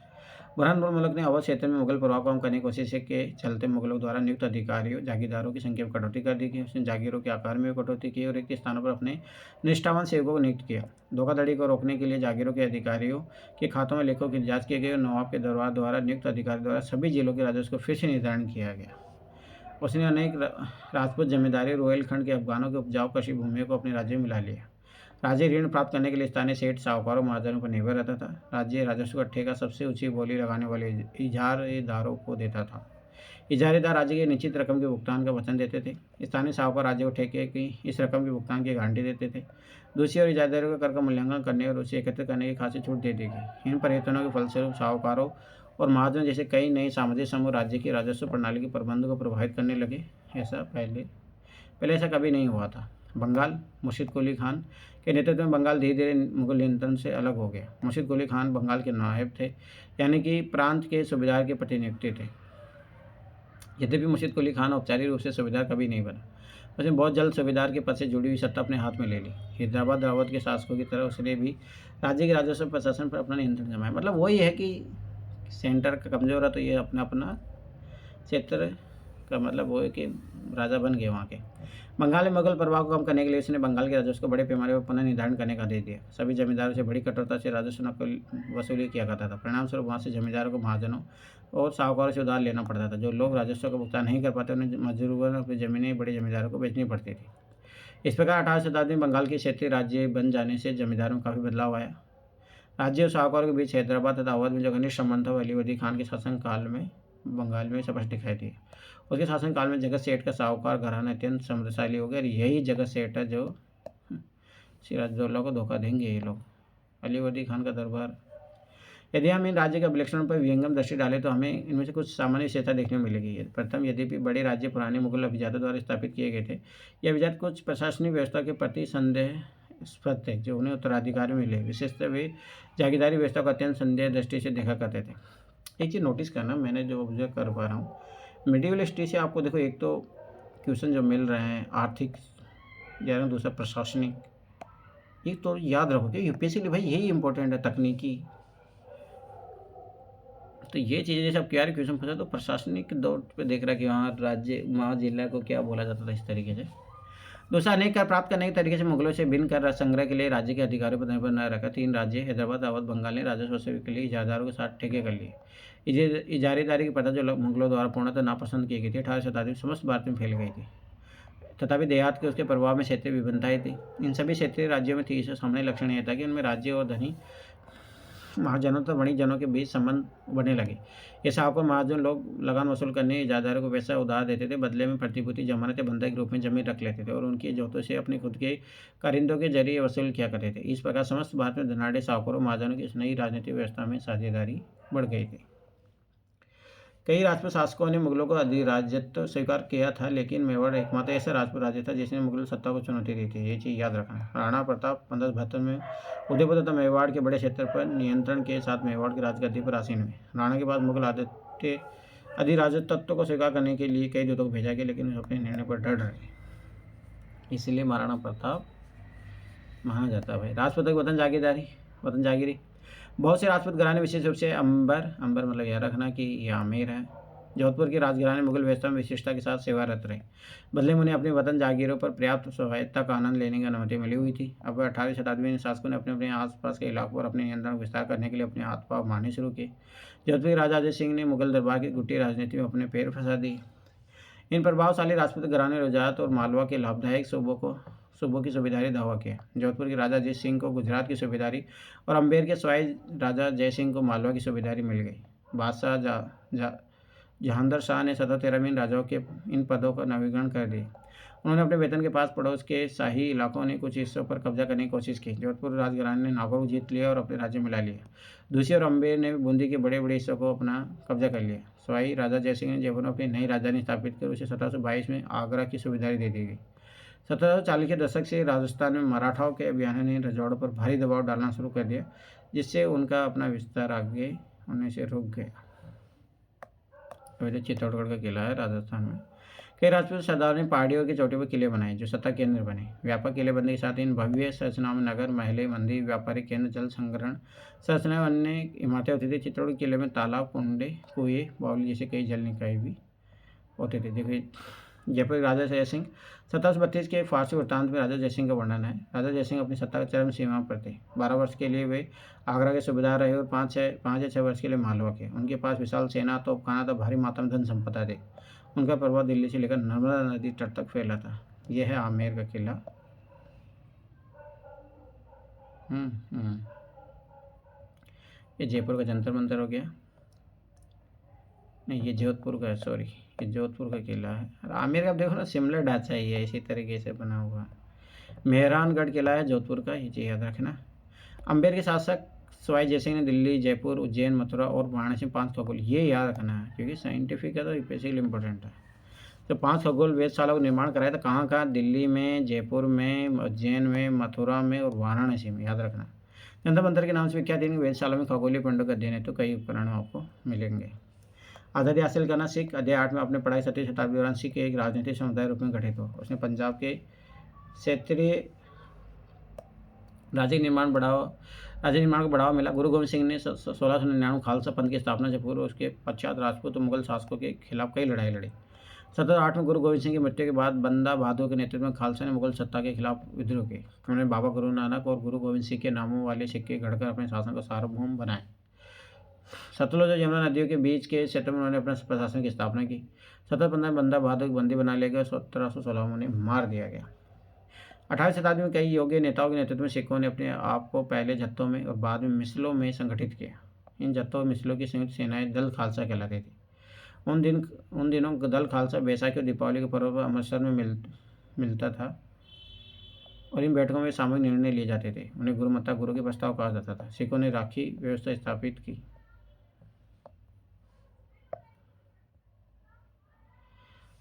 बुरहान उल मुल्क ने अवध क्षेत्र में मुगल प्रभाव कम करने की कोशिश के चलते मुगलों द्वारा नियुक्त अधिकारियों जागीरदारों की संख्या में कटौती कर दी गई। उसने जागीरों के आकार में कटौती की और एक स्थानों पर अपने निष्ठावान सेवकों को नियुक्त किया। धोखाधड़ी को रोकने के लिए जागीरों के अधिकारियों के खातों में लेखों की जांच की गई और नवाब के दरबार द्वारा नियुक्त अधिकारी द्वारा सभी जिलों के राजस्व को फिर से निर्धारण किया गया। उसने अनेक राजपूत जमींदारी रोहिलखंड के अफगानों के उपजाऊ कृषि भूमियों को अपने राज्य में मिला लिया। राज्य ऋण प्राप्त करने के लिए स्थानीय सेठ साहूकारों महाजनों पर निर्भर रहता था। राज्य राजस्व का ठेका सबसे ऊंची बोली लगाने वाले इजारेदारों को देता था। इजारेदार राज्य की निश्चित रकम के भुगतान का वचन देते थे। स्थानीय साहूकार राज्य को ठेके की इस रकम के भुगतान की गारंटी देते थे। दूसरी ओर इजारेदारों को कर का मूल्यांकन करने और उसे एकत्रित करने की खासी छूट दे दी गई। इन परिवर्तनों के फलस्वरूप साहूकारों और महाजन जैसे कई नए सामाजिक समूह राज्य की राजस्व प्रणाली के प्रबंध को प्रभावित करने लगे। ऐसा पहले ऐसा कभी नहीं हुआ था। बंगाल। मुर्शिद कुली खान के नेतृत्व में बंगाल धीरे धीरे मुगल नियंत्रण से अलग हो गया। मुर्शिद कुली खान बंगाल के नायब थे, यानी कि प्रांत के सूबेदार के प्रतिनियुक्ति थे। यद्यपि मुर्शिद कुली खान औपचारिक रूप से सूबेदार कभी नहीं बना, उसने बहुत जल्द सूबेदार के पद से जुड़ी हुई सत्ता अपने हाथ में ले ली। हैदराबाद अवध के शासकों की तरह उसने भी राज्य के राजस्व प्रशासन पर अपना नियंत्रण जमाया। मतलब वही है कि सेंटर का कमज़ोर है तो ये अपना अपना क्षेत्र का मतलब वो है कि राजा बन गए वहाँ के। बंगाल में मुगल प्रभाव को कम करने के लिए उसने बंगाल के राजस्व को बड़े पैमाने पर पुनः निर्धारण करने का आदेश दिया। सभी जमींदारों से बड़ी कठोरता से राजस्व वसूली किया करता था। परिणाम स्वरूप वहाँ से जमींदारों को महाजनों और साहूकारों से उधार लेना पड़ता था। जो लोग राजस्व का भुगतान नहीं कर पाते उन्हें मजबूरन अपनी जमीनें बड़े जमींदारों को बेचनी पड़ती थी। इस प्रकार 18वीं शताब्दी में बंगाल के क्षेत्रीय राज्य बन जाने से जमींदारों में काफ़ी बदलाव आया। राज्य और साहूकारों के बीच हैदराबाद तथा अवध में जो घनिष्ठ संबंध था अली वर्दी खान के शासनकाल में बंगाल में स्पष्ट दिखाई दिए। उसके शासनकाल में जगत सेठ का साहूकार घराना अत्यंत समृद्धशाली हो गया और यही जगत सेठ है जो सिराजुद्दौला को धोखा देंगे ये लोग। अली वर्दी खान का दरबार। यदि हम इन राज्य के अभिलक्षणों पर विहंगम दृष्टि डालें तो हमें इनमें से कुछ सामान्य विशेषता देखने को मिलेगी। प्रथम, यद्यपि बड़े राज्य पुराने मुगल अभिजातों द्वारा स्थापित किए गए थे, ये अभिजात कुछ प्रशासनिक व्यवस्था के प्रति संदेहास्पद थे जो उन्हें उत्तराधिकारी मिले। विशेषतः वे जागीरदारी व्यवस्था को अत्यंत संदेह दृष्टि से देखा करते थे। एक चीज़ नोटिस करना, मैंने जो ऑब्जर्व कर पा रहा हूँ, मिडिवल हिस्ट्री से आपको देखो एक तो क्वेश्चन जो मिल रहे हैं आर्थिक या दूसरा प्रशासनिक, एक तो याद रखो कि यूपीएससी के लिए भाई यही इंपॉर्टेंट है, तकनीकी। तो ये चीज़ें जैसे अब क्या क्वेश्चन पूछा तो प्रशासनिक दौर पे देख रहा है कि वहाँ राज्य वहाँ जिला को क्या बोला जाता था इस तरीके से। दूसरा, अनेक कर प्राप्त करने के तरीके से मुगलों से भिन्न कर संग्रह के लिए राज्य के अधिकारियों पर निर्भर न रखा। 3 राज्य हैदराबाद अवध बंगाल ने राजस्व वसूली के लिए इजारदारों के साथ ठेके कर लिए। इजारेदारी की प्रथा जो मुगलों द्वारा पूर्णतः नापसंद की गई थी 18वीं शताब्दी में समस्त भारत में फैल गई थी। तथापि देहात के उसके प्रभाव में क्षेत्रीय विभिन्नताएं थी। इन सभी क्षेत्रीय राज्यों में थी इससे सामान्य लक्षण यह था कि उनमें राज्य और धनी महाजनों तथा वणिक जनों के बीच संबंध बनने लगे। ये शाहकों महाजन लोग लगान वसूल करने इजादारों को पैसा उधार देते थे, बदले में प्रतिभूति जमानत या बंधक के रूप में जमीन रख लेते थे और उनकी जोतों से अपने खुद के कारिंदों के जरिए वसूल किया करते थे। इस प्रकार समस्त भारत में धनाढ़ शाहकों महाजनों की इस नई राजनीतिक व्यवस्था में साझेदारी बढ़ गई थी। कई राजपूत शासकों ने मुगलों को अधिराज्यत्व स्वीकार किया था, लेकिन मेवाड़ एकमात्र ऐसा राजपूत राज्य था जिसने मुगल सत्ता को चुनौती दी थी। ये चीज़ याद रखना। राणा प्रताप 1572 में उदयपुर तथा मेवाड़ के बड़े क्षेत्र पर नियंत्रण के साथ मेवाड़ की राजगद्दी पर आसीन हुए। राणा के बाद मुगल अधिराजत्व को स्वीकार करने के लिए कई दूतों को भेजा गया, लेकिन अपने निर्णय पर डट रहे, इसलिए महाराणा प्रताप माना जाता है। राजपूत की वतन जागीरी बहुत से राजपूत घराने, विशेष रूप से अंबर मतलब यह रखना कि यह आमेर है, जोधपुर के राजघराने मुगल व्यवस्था में विशिष्टता के साथ सेवारत रहे। बदले में उन्हें अपने वतन जागीरों पर पर्याप्त स्वायत्ता का आनंद लेने की अनुमति मिली हुई थी। अब 18वीं शताब्दी में शासकों ने अपने अपने आसपास के इलाकों पर अपने नियंत्रण विस्तार करने के लिए अपने हाथ पांव मारने शुरू किए। जोधपुर के राजा अजय सिंह ने मुगल दरबार की गुट्टी राजनीति में अपने पैर फंसा दिए। इन प्रभावशाली राजपूत घराने गुजरात और मालवा के लाभदायक सूबों की सूबेदारी दावा किया। जोधपुर के राजा अजीत सिंह को गुजरात की सूबेदारी और अम्बेर के स्वाई राजा जय सिंह को मालवा की सूबेदारी मिल गई। बादशाह जहांदर शाह ने 1713 में इन राजाओं के इन पदों का नवीकरण कर दिए। उन्होंने अपने वेतन के पास पड़ोस के शाही इलाकों ने कुछ हिस्सों पर कब्जा करने की कोशिश की। जोधपुर राजघराने ने नागौर को जीत लिया और अपने राज्य मिला लिया। दूसरी ओर अम्बेर ने बूंदी के बड़े बड़े हिस्सों को अपना कब्जा कर लिया। स्वाई राजा जयसिंह ने जयपुर में अपनी नई राजधानी स्थापित कर उसे 1722 में आगरा की सूबेदारी दे दी गई। 1740 के दशक से राजस्थान में मराठाओं के अभियानों ने रजवाड़ों पर भारी दबाव डालना शुरू कर दिया, जिससे उनका अपना विस्तार आगे होने से रुक गया। अभी तो चित्तौड़गढ़ का किला है राजस्थान में। कई राजपूत सरदारों ने पहाड़ियों की चोटियों पर किले बनाए जो सत्ता केंद्र बने। व्यापक किलेबंदी के साथ इन भव्य संरचनाओं में नगर, महलें, मंदिर, व्यापारिक केंद्र, जल संग्रहण संरचनाएं, अन्य इमारतें होती थी। चित्तौड़गढ़ किले में तालाब, कुएं, बावली जैसे कई जल निकाय भी होते थे। देखिए जयपुर राजा जयसिंह 1732 के फारसी वृत्तांत में राजा जयसिंह का वर्णन है। राजा जयसिंह अपनी सत्ता की चरम सीमा पर थे। 12 वर्ष के लिए वे आगरा के सूबेदार रहे और 5 या 6 वर्ष के लिए मालवा के। उनके पास विशाल सेना, तोपखाना था, भारी मात्रा में धन संपदा थी। उनका प्रभाव दिल्ली से लेकर नर्मदा नदी तट तक फैला था। यह है आमेर का किला। ये जयपुर का जंतर मंतर हो गया। नहीं, ये जोधपुर का है, सॉरी, ये जोधपुर का किला है। आमेर का आप देखो ना, सिमिलर ढांचा ही है, इसी तरीके से बना हुआ है। मेहरानगढ़ किला है जोधपुर का, ये चीज़ याद रखना। अम्बेर के शासक सवाई जयसिंह ने दिल्ली, जयपुर, उज्जैन, मथुरा और वाराणसी 5 खगोल, ये याद रखना है क्योंकि साइंटिफिक है तो बेसिकली इंपॉर्टेंट है। तो 5 खगोल वेधशाला का निर्माण कराया था। कहाँ कहाँ? दिल्ली में, जयपुर में, उज्जैन में, मथुरा में और वाराणसी में, याद रखना। जंतर मंतर के नाम से विख्यात इन वेधशाला में खगोलीय पिंडों का अध्ययन है तो कई उपकरण आपको मिलेंगे। आज़ादी हासिल करना। सिख अध्याय 8 में अपने पढ़ाई 7वीं शताब्दी के दौरान सिख एक राजनीतिक समुदाय रूप में गठित हुआ। उसने पंजाब के क्षेत्रीय राज्य निर्माण को बढ़ावा मिला। गुरु गोविंद सिंह ने 1699 खालसा पंथ की स्थापना से पूर्व उसके पश्चात राजपूत और मुगल शासकों के खिलाफ कई लड़ाई लड़ी। 1708 में गुरु गोविंद सिंह की मृत्यु के बाद बंदा बहादुर के नेतृत्व में खालसा ने मुगल सत्ता के खिलाफ विद्रोह किए। उन्होंने बाबा गुरु नानक और गुरु गोविंद सिंह के नामों वाले सिक्के गढ़कर अपने शासन को सार्वभौम बनाए। सतलुज और यमुना नदियों के बीच के क्षेत्र में उन्होंने अपने प्रशासन की स्थापना की। 1715 में बंदा बहादुर को बंदी बना लिया गया। 1716 में उन्हें मार दिया गया। 18वीं शताब्दी में कई योग्य नेताओं के नेतृत्व में सिखों ने अपने आप को पहले जत्थों में और बाद में मिसलों में संगठित किया। इन जत्थों और मिसलों की संयुक्त सेनाएं दल खालसा कहलाती थी। उन दिनों दल खालसा बैसाखी और दीपावली के पर्व पर अमृतसर में मिलता था और इन बैठकों में सामूहिक निर्णय लिए जाते थे। उन्हें गुरुमत्ता गुरु के प्रस्ताव कहा जाता था। सिखों ने राखी व्यवस्था स्थापित की।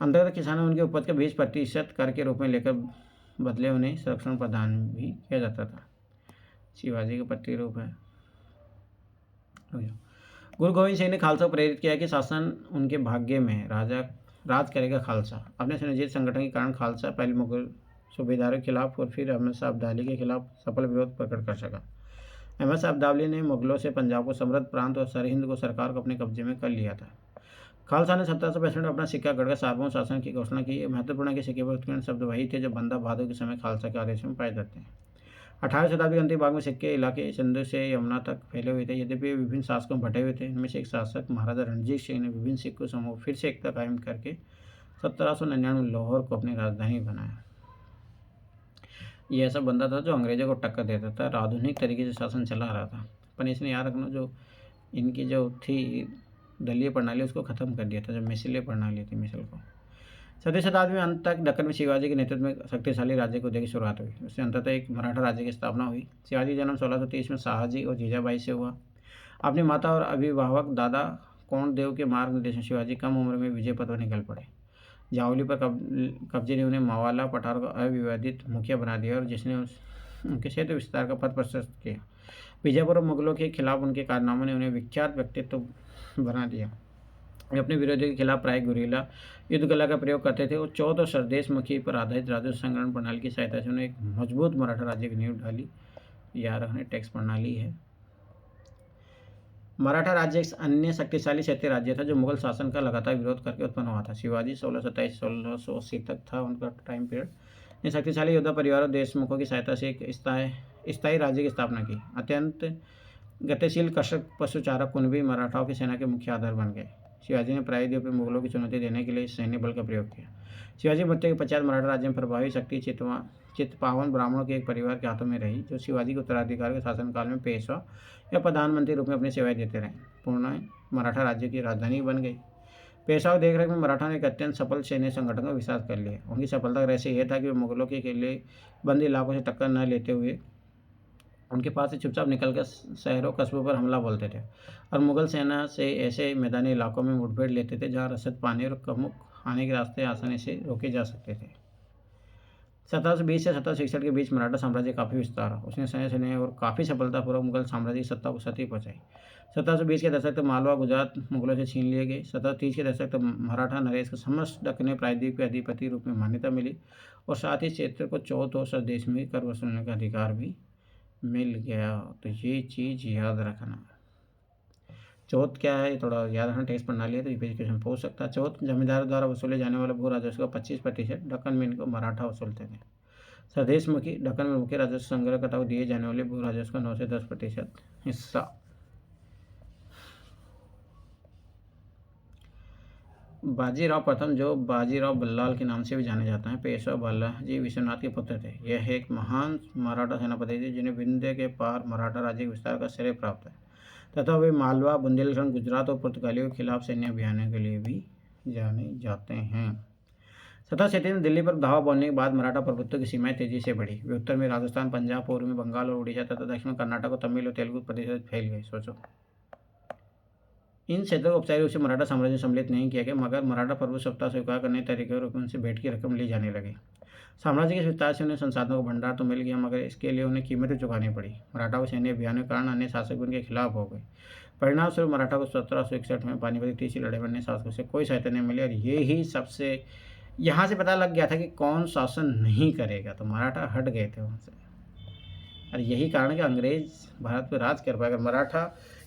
अंतर्गत किसानों उनके उपज का 20% कर के रूप में लेकर बदले उन्हें संरक्षण प्रदान भी किया जाता था। शिवाजी का प्रतिरूप है। गुरु गोविंद सिंह ने खालसा को प्रेरित किया कि शासन उनके भाग्य में राज करेगा खालसा। अपने सुनिश्चित संगठन के कारण खालसा पहले मुगल सूबेदारों के खिलाफ और फिर अहमद शाह अब्दाली के खिलाफ सफल विरोध प्रकट कर सका। अहमद शाह अब्दाली ने मुगलों से पंजाब को समृद्ध प्रांत और सरहिंद को सरकार को अपने कब्जे में कर लिया था। खालसा ने 1765 में अपना सिक्का गढ़कर सार्वभौम शासन की घोषणा की। महत्वपूर्ण है कि सिक्के पर उत्कीर्ण शब्द वही थे जो बंदा बहादुर के समय खालसा के आदेश में पाए जाते हैं। 18वीं शताब्दी के अंतिम भाग में सिक्के इलाके सिंधु से यमुना तक फैले हुए थे। यद्यपि विभिन्न शासकों में बटे हुए थे। इनमें से एक शासक महाराजा रणजीत सिंह ने विभिन्न सिक्कों समूह फिर से एकता कायम करके 1799 में लाहौर को अपनी राजधानी बनाया। ये ऐसा बंदा था जो अंग्रेजों को टक्कर देता था और आधुनिक तरीके से शासन चला रहा था। पर इसने याद रखना, जो इनकी जो थी दलीय प्रणाली, उसको ख़त्म कर दिया था, जो मिसलीय प्रणाली थी, मिसल को। 7वीं शताब्दी में अंत तक दक्कन में शिवाजी के नेतृत्व में शक्तिशाली राज्य को देखी शुरुआत हुई। उससे अंततः एक मराठा राज्य की स्थापना हुई। शिवाजी का जन्म 1630 में शाहजी और जीजाबाई से हुआ। अपनी माता और अभिभावक दादा कोंडदेव के मार्गदर्शन में शिवाजी कम उम्र में विजय पथ पर निकल पड़े। जावली पर कब्जे ने उन्हें मावाला पठार का अविवादित मुखिया बना दिया और जिसने उनके क्षेत्र विस्तार का पथ प्रशस्त किया। बीजापुर और मुगलों के खिलाफ उनके कारनामों ने उन्हें विख्यात व्यक्तित्व बना दिया। वे अपने विरोधियों के खिलाफ प्राय गुरीला युद्ध कला का प्रयोग करते थे और चौथ और स्वदेशमुखी पर आधारित राजस्व संग्रहण प्रणाली की सहायता से उन्होंने एक मजबूत मराठा राज्य की नींव डाली। याद रखने टैक्स प्रणाली है। मराठा राज्य एक अन्य शक्तिशाली क्षेत्रीय राज्य था जो मुगल शासन का लगातार विरोध करके उत्पन्न हुआ था। शिवाजी 1627-1680 तक था उनका टाइम पीरियड। ने शक्तिशाली योद्धा परिवार और देशमुखों की सहायता से एक स्थायी राज्य की स्थापना की। अत्यंत गतिशील कृषक पशुचारक कुणबी मराठाओं की सेना के मुख्य आधार बन गए। शिवाजी ने प्रायद्वीप पर मुगलों की चुनौती देने के लिए सैन्य बल का प्रयोग किया। शिवाजी मृत्यु के पश्चात मराठा राज्य में प्रभावी शक्ति चित्पावन ब्राह्मणों के एक परिवार के हाथों में रही, जो शिवाजी के उत्तराधिकारी के शासनकाल में पेशवा या प्रधानमंत्री रूप में अपनी सेवाएं देते रहे। पूर्ण मराठा राज्य की राजधानी बन गई। पेशवा देख रेख में मराठा ने एक अत्यंत सफल सैन्य संगठन का विकास कर लिया। उनकी सफलता का रहस्य यह था कि वे मुगलों के किले बंद इलाकों से टक्कर न लेते हुए उनके पास से चुपचाप निकलकर शहरों कस्बों पर हमला बोलते थे और मुगल सेना से ऐसे मैदानी इलाकों में मुठभेड़ लेते थे जहाँ रसद पानी और कमुक आने के रास्ते आसानी से रोके जा सकते थे। 1720 से 1761 के बीच मराठा साम्राज्य काफ़ी विस्तार हुआ। उसने सैन्य और काफ़ी सफलतापूर्वक मुगल साम्राज्य की सत्ता को सती पहुँचाई। 1720 के दशक तक मालवा गुजरात मुगलों से छीन लिए गए। 1730 के दशक तक मराठा नरेश को समस्त दक्कनी प्रायद्वीप के अधिपति रूप में मान्यता मिली और साथ ही क्षेत्र को चौथ और स्वदेश में कर वसूलने का अधिकार भी मिल गया। तो ये चीज़ याद रखना। चौथ क्या है, थोड़ा याद रखना, टैक्स प्रणाली है, तो ये क्वेश्चन पूछ सकता है। चौथ जमींदार द्वारा वसूले जाने वाले भू राजस्व का 25%, दक्कन में इनको मराठा वसूलते थे। स्वदेशमुखी, दक्कन में मुख्य राजस्व संग्रह करता दिए जाने वाले भू राजस्व का 9 से 10% हिस्सा। बाजीराव प्रथम, जो बाजीराव बल्लाल के नाम से भी जाने जाते हैं, पेशवा बालाजी विश्वनाथ के पुत्र थे। यह एक महान मराठा सेनापति थे जिन्हें विंध्य के पार मराठा राज्य के विस्तार का श्रेय प्राप्त है तथा वे मालवा, बुंदेलखंड, गुजरात और पुर्तगालियों के खिलाफ सैन्य अभियानों के लिए भी जाने जाते हैं। 1737 में दिल्ली पर धावा बोलने के बाद मराठा प्रभुत्व की सीमाएं तेजी से बढ़ी। वे उत्तर में राजस्थान, पंजाब, पूर्व में बंगाल और उड़ीसा तथा दक्षिण में कर्नाटक और तमिल और तेलुगु प्रदेश में फैल गए। सोचो, इन क्षेत्रों को औपचारिक रूप से मराठा साम्राज्य में सम्मिलित नहीं किया गया, मगर मराठा प्रभुसत्ता स्वीकार करने के तरीके और उनसे भेंट की रकम ली जाने लगी। साम्राज्य के विस्तार से उन्हें संसाधनों का भंडार तो मिल गया, मगर इसके लिए उन्हें कीमतें चुकानी पड़ी। मराठा को सैन्य अभियानों के कारण अन्य शासक उनके खिलाफ हो गए। परिणाम स्वरूप मराठा को 1761 में पानीपत की तीसरी लड़ाई में अन्य शासकों से कोई सहायता नहीं मिली और ये ही सबसे यहाँ से पता लग गया था कि कौन शासन नहीं करेगा, तो मराठा हट गए थे वहाँ से। और यही कारण कि अंग्रेज भारत पर राज कर पाए। अगर मराठा,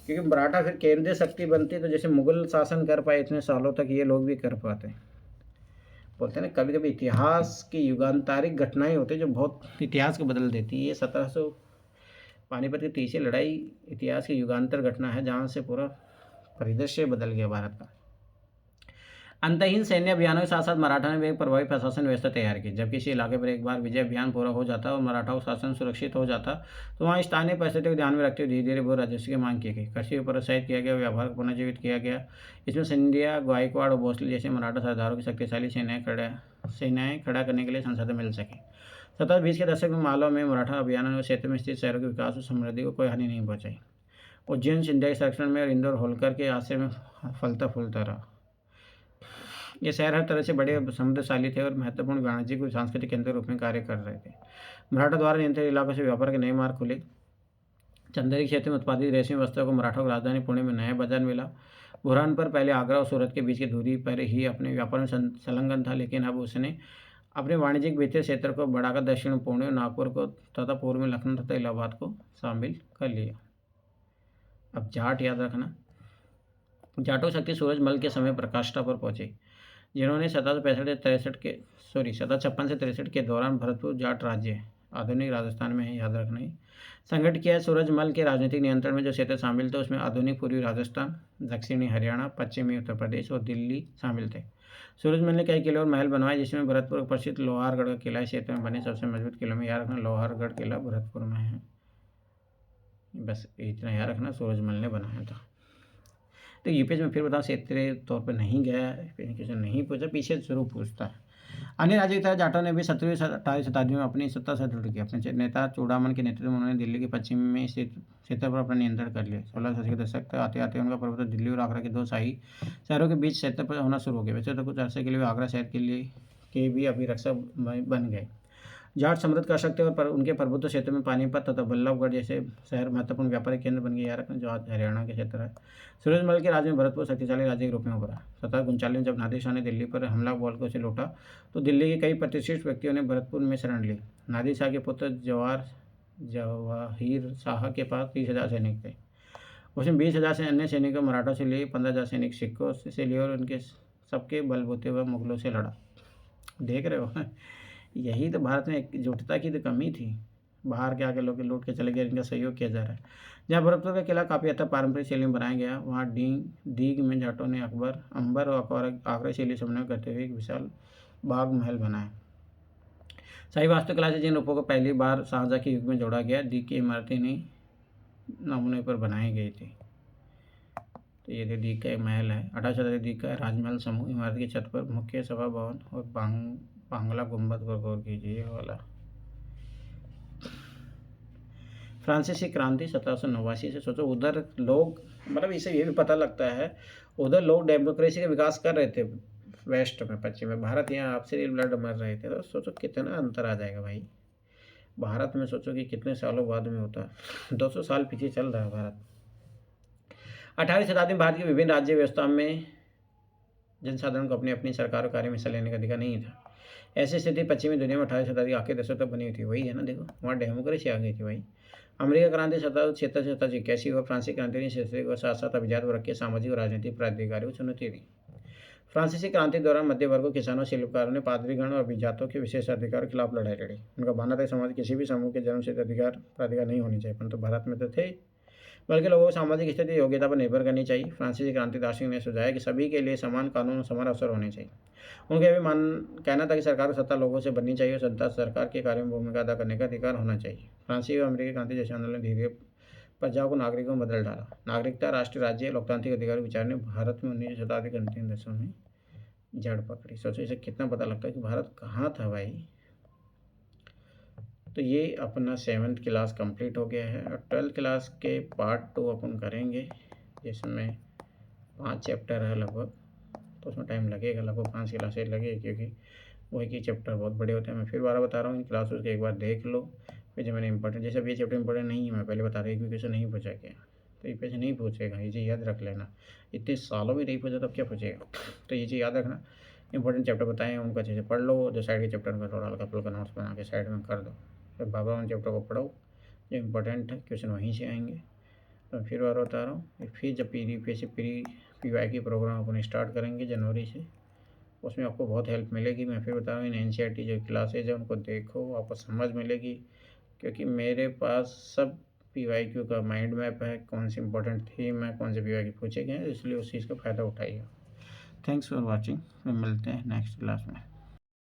क्योंकि मराठा फिर केंद्रीय शक्ति बनती तो जैसे मुगल शासन कर पाए इतने सालों तक, ये लोग भी कर पाते। बोलते हैं ना, कभी कभी इतिहास की युगांतरिक घटनाएं होती जो बहुत इतिहास को बदल देती है। ये 1700 पानीपत की तीसरी लड़ाई इतिहास की युगांतर घटना है जहाँ से पूरा परिदृश्य बदल गया भारत का। अंतहीन सैन्य अभियानों के साथ साथ मराठा ने भी एक प्रभावी प्रशासन व्यवस्था तैयार की। जब किसी इलाके पर एक बार विजय अभियान पूरा हो जाता और मराठाओं का शासन सुरक्षित हो जाता तो वहाँ स्थानीय परिस्थितियों को ध्यान में रखते हुए धीरे धीरे भू राजस्व की मांग की गई। कृषि को प्रोत्साहित किया गया, व्यापार को पुनर्जीवित किया गया। इसमें सिंधिया, गायकवाड़ और भोसले जैसे मराठा सरदारों की शक्तिशाली सेनाएं खड़ा करने के लिए संसाधन मिल सके। 1720 के दशक में मालवा में मराठा अभियानों ने क्षेत्र में स्थित शहरों के विकास और समृद्धि को कोई हानि नहीं पहुँचाई। उज्जैन सिंधिया के संरक्षण में और इंदौर होलकर के आश्रय में फलता फूलता रहा। ये शहर हर तरह से बड़े समृद्धशाली थे और महत्वपूर्ण वाणिज्यिक और सांस्कृतिक केंद्र के रूप में कार्य कर रहे थे। मराठा द्वारा नियंत्रित इलाकों से व्यापार के नए मार्ग खुले। चंदेरी क्षेत्र में उत्पादित रेशमी वस्त्रों को मराठा को राजधानी पुणे में नया बाजार मिला। बुरहान पर पहले आगरा और सूरत के बीच की दूरी पर ही अपने व्यापार में संलग्न था, लेकिन अब उसने अपने वाणिज्यिक वित्तीय क्षेत्र को बढ़ाकर दक्षिण में पुणे और नागपुर को तथा पूर्व में लखनऊ तथा इलाहाबाद को शामिल कर लिया। अब जाट याद रखना। जाटों की शक्ति सूरजमल के समय प्रकाष्ठा पर पहुंची, जिन्होंने 1756 से 63 के दौरान भरतपुर जाट राज्य आधुनिक राजस्थान में है, याद रखना ही, संगठित किया। सूरजमल के राजनीतिक नियंत्रण में जो क्षेत्र शामिल थे उसमें आधुनिक पूर्वी राजस्थान, दक्षिणी हरियाणा, पश्चिमी उत्तर प्रदेश और दिल्ली शामिल थे। सूरजमल ने कई किले और महल बनवाए, जिसमें भरतपुर का प्रसिद्ध लोहारगढ़ का किला इस क्षेत्र में बने सबसे मजबूत किलों में याद रखना लोहारगढ़ किला भरतपुर में है। बस इतना याद रखना सूरजमल ने बनाया था। तो यूपीएस में फिर बताओ क्षेत्रीय तौर पर नहीं गया, क्वेश्चन नहीं पूछा, पीछे जरूर पूछता है। अन्य राज्यों की तरह जाटों ने भी 17वीं 18वीं शताब्दी में अपनी सत्ता से दृढ़ की। अपने नेता चूड़ामन के नेतृत्व में उन्होंने दिल्ली के पश्चिम में स्थित क्षेत्र पर अपना नियंत्रण कर लिया। 16 सदी के दशक तक आते आते उनका प्रभुत्व दिल्ली और आगरा के दो शाही शहरों के बीच क्षेत्र पर होना शुरू हो गया। वैसे तो कुछ अर्से के लिए वे आगरा शहर के भी अभिरक्षक बन गए। जाट समृद्ध कर सकते और उनके प्रभुत्व क्षेत्र में पानीपत तथा बल्लभगढ़ जैसे शहर महत्वपूर्ण व्यापारिक केंद्र बन गए। याद रखना जो आज हरियाणा के क्षेत्र है। सूरजमल के राज्य में भरतपुर शक्तिशाली राज्य के रूप में उभरा। 1739 में जब नादिर शाह ने दिल्ली पर हमला बोल कर उसे लौटा तो दिल्ली के कई प्रतिष्ठित व्यक्तियों ने भरतपुर में शरण ली। नादिर शाह के पुत्र जवाहिर शाह के पास 30,000 सैनिक थे। उसमें 20,000 से अन्य सैनिकों मराठों से लिए, 15,000 सैनिक सिखों से लिए और उनके सबके बलबूते हुए मुगलों से लड़ा। देख रहे हो, यही तो भारत में एकजुटता की तो कमी थी। बाहर के आके लोग लूट के चले गए, इनका सहयोग किया जा रहा है। जहाँ भरतपुर का किला काफ़ी हद तक पारंपरिक शैली में बनाया गया, वहाँ दीग में जाटों ने अंबर और आगरा शैली समन्वय करते हुए एक विशाल बाग महल बनाया। शाही वास्तुकला से जिन रूपों को पहली बार शाहजहाँ के युग में जोड़ा गया, दीग की इमारतें नहीं नमूने पर बनाई गई थी। तो ये जो दीग का एक महल है, 18वीं शताब्दी दीग का राजमहल समूह इमारत की छत पर मुख्य सभा भवन और बांग्ला गुंबद पर गौर कीजिए वाला। फ्रांसीसी क्रांति 1789 से सोचो, उधर लोग मतलब इससे ये भी पता लगता है उधर लोग डेमोक्रेसी का विकास कर रहे थे वेस्ट में, पश्चिम में। भारत यहाँ आपसे ब्लड मर रहे थे। तो सोचो कितना अंतर आ जाएगा भाई। भारत में सोचो कि कितने सालों बाद में होता है, 200 साल पीछे चल रहा है भारत। 18वीं शताब्दी में भारत की विभिन्न राज्य व्यवस्था में जनसाधारण को अपनी अपनी सरकार और कार्य में हिस्सा लेने का अधिकार नहीं था। ऐसी स्थिति पश्चिमी दुनिया में 18वीं शताब्दी आखिरी दशक तक बनी हुई थी। वही है ना, देखो वहाँ डेमोक्रेसी आ गई थी भाई। अमेरिका क्रांति 1776 और फ्रांसीसी क्रांति के साथ साथ अभिजात वर्ग के सामाजिक और राजनीतिक प्राधिकारियों को चुनौती दी। फ्रांसीसी क्रांति के दौरान मध्य वर्गों, किसानों, शिल्पकारों ने पादरीगण और अभिजातों के विशेष अधिकार के खिलाफ लड़ाई लड़ी। उनका मानना था समाज किसी भी समूह के जन्म से प्राधिकार नहीं होनी चाहिए, परंतु भारत में तो थे, बल्कि लोगों को सामाजिक स्थिति योग्यता पर निर्भर करनी चाहिए। फ्रांसीसी क्रांति दार्शनिक ने सुझाया कि सभी के लिए समान कानून और समान अवसर होने चाहिए। उनका यह भी कहना था कि सरकार को सत्ता लोगों से बननी चाहिए और जनता सरकार के कार्य में भूमिका अदा करने का अधिकार होना चाहिए। फ्रांसीसी और अमेरिकी क्रांति जैसे आंदोलन धीरे प्रजाओं को नागरिकों में बदल डाला। नागरिकता, राष्ट्रीय राज्य, लोकतांत्रिक अधिकार विचार ने भारत में 19वीं शताब्दी के अंतिम दशकों में जड़ पकड़ी। सोचो इसे कितना पता लगता है कि भारत कहाँ था भाई। तो ये अपना 7th क्लास कंप्लीट हो गया है और 12th क्लास के पार्ट 2 अपन करेंगे, जिसमें 5 चैप्टर है लगभग। तो उसमें टाइम लगेगा, लगभग 5 क्लासेज लगेगी, क्योंकि वही के चैप्टर बहुत बड़े होते हैं। मैं फिर बार बता रहा हूँ, इन क्लास के एक बार देख लो। फिर जब मैंने इंपॉर्टेंट, जैसे अब ये चैप्टर इंपॉर्टेंट नहीं है, मैं पहले बता रहा हूँ, क्योंकि नहीं पूछा गया तो ये पैसे नहीं पूछेगा, ये चीज़ याद रख लेना। इतने सालों में नहीं पूछा तब क्या पूछेगा, तो ये चीज़ याद रखना। इंपॉर्टेंट चैप्टर बताएं हैं उनको अच्छे से पढ़ लो, जो साइड के चैप्टर में थोड़ा हल्का फुल्का नोट्स बना के साइड में कर दो। फिर बाबा उन चैप्टर को पढ़ो, जो इंपॉर्टेंट है क्वेश्चन वहीं से आएंगे। तो फिर बार बता रहा हूँ, फिर जब PY की प्रोग्राम अपन स्टार्ट करेंगे जनवरी से, उसमें आपको बहुत हेल्प मिलेगी। मैं फिर बता रहा हूँ, इन NCERT जो क्लासेज है उनको देखो, आपको समझ मिलेगी, क्योंकि मेरे पास सब PYQ का माइंड मैप है, कौन सी इंपॉर्टेंट थीम है, कौन से PYQ पूछे गए हैं, इसलिए उस चीज़ का फ़ायदा उठाइए। Thanks for watching. फिर मिलते हैं नेक्स्ट क्लास में।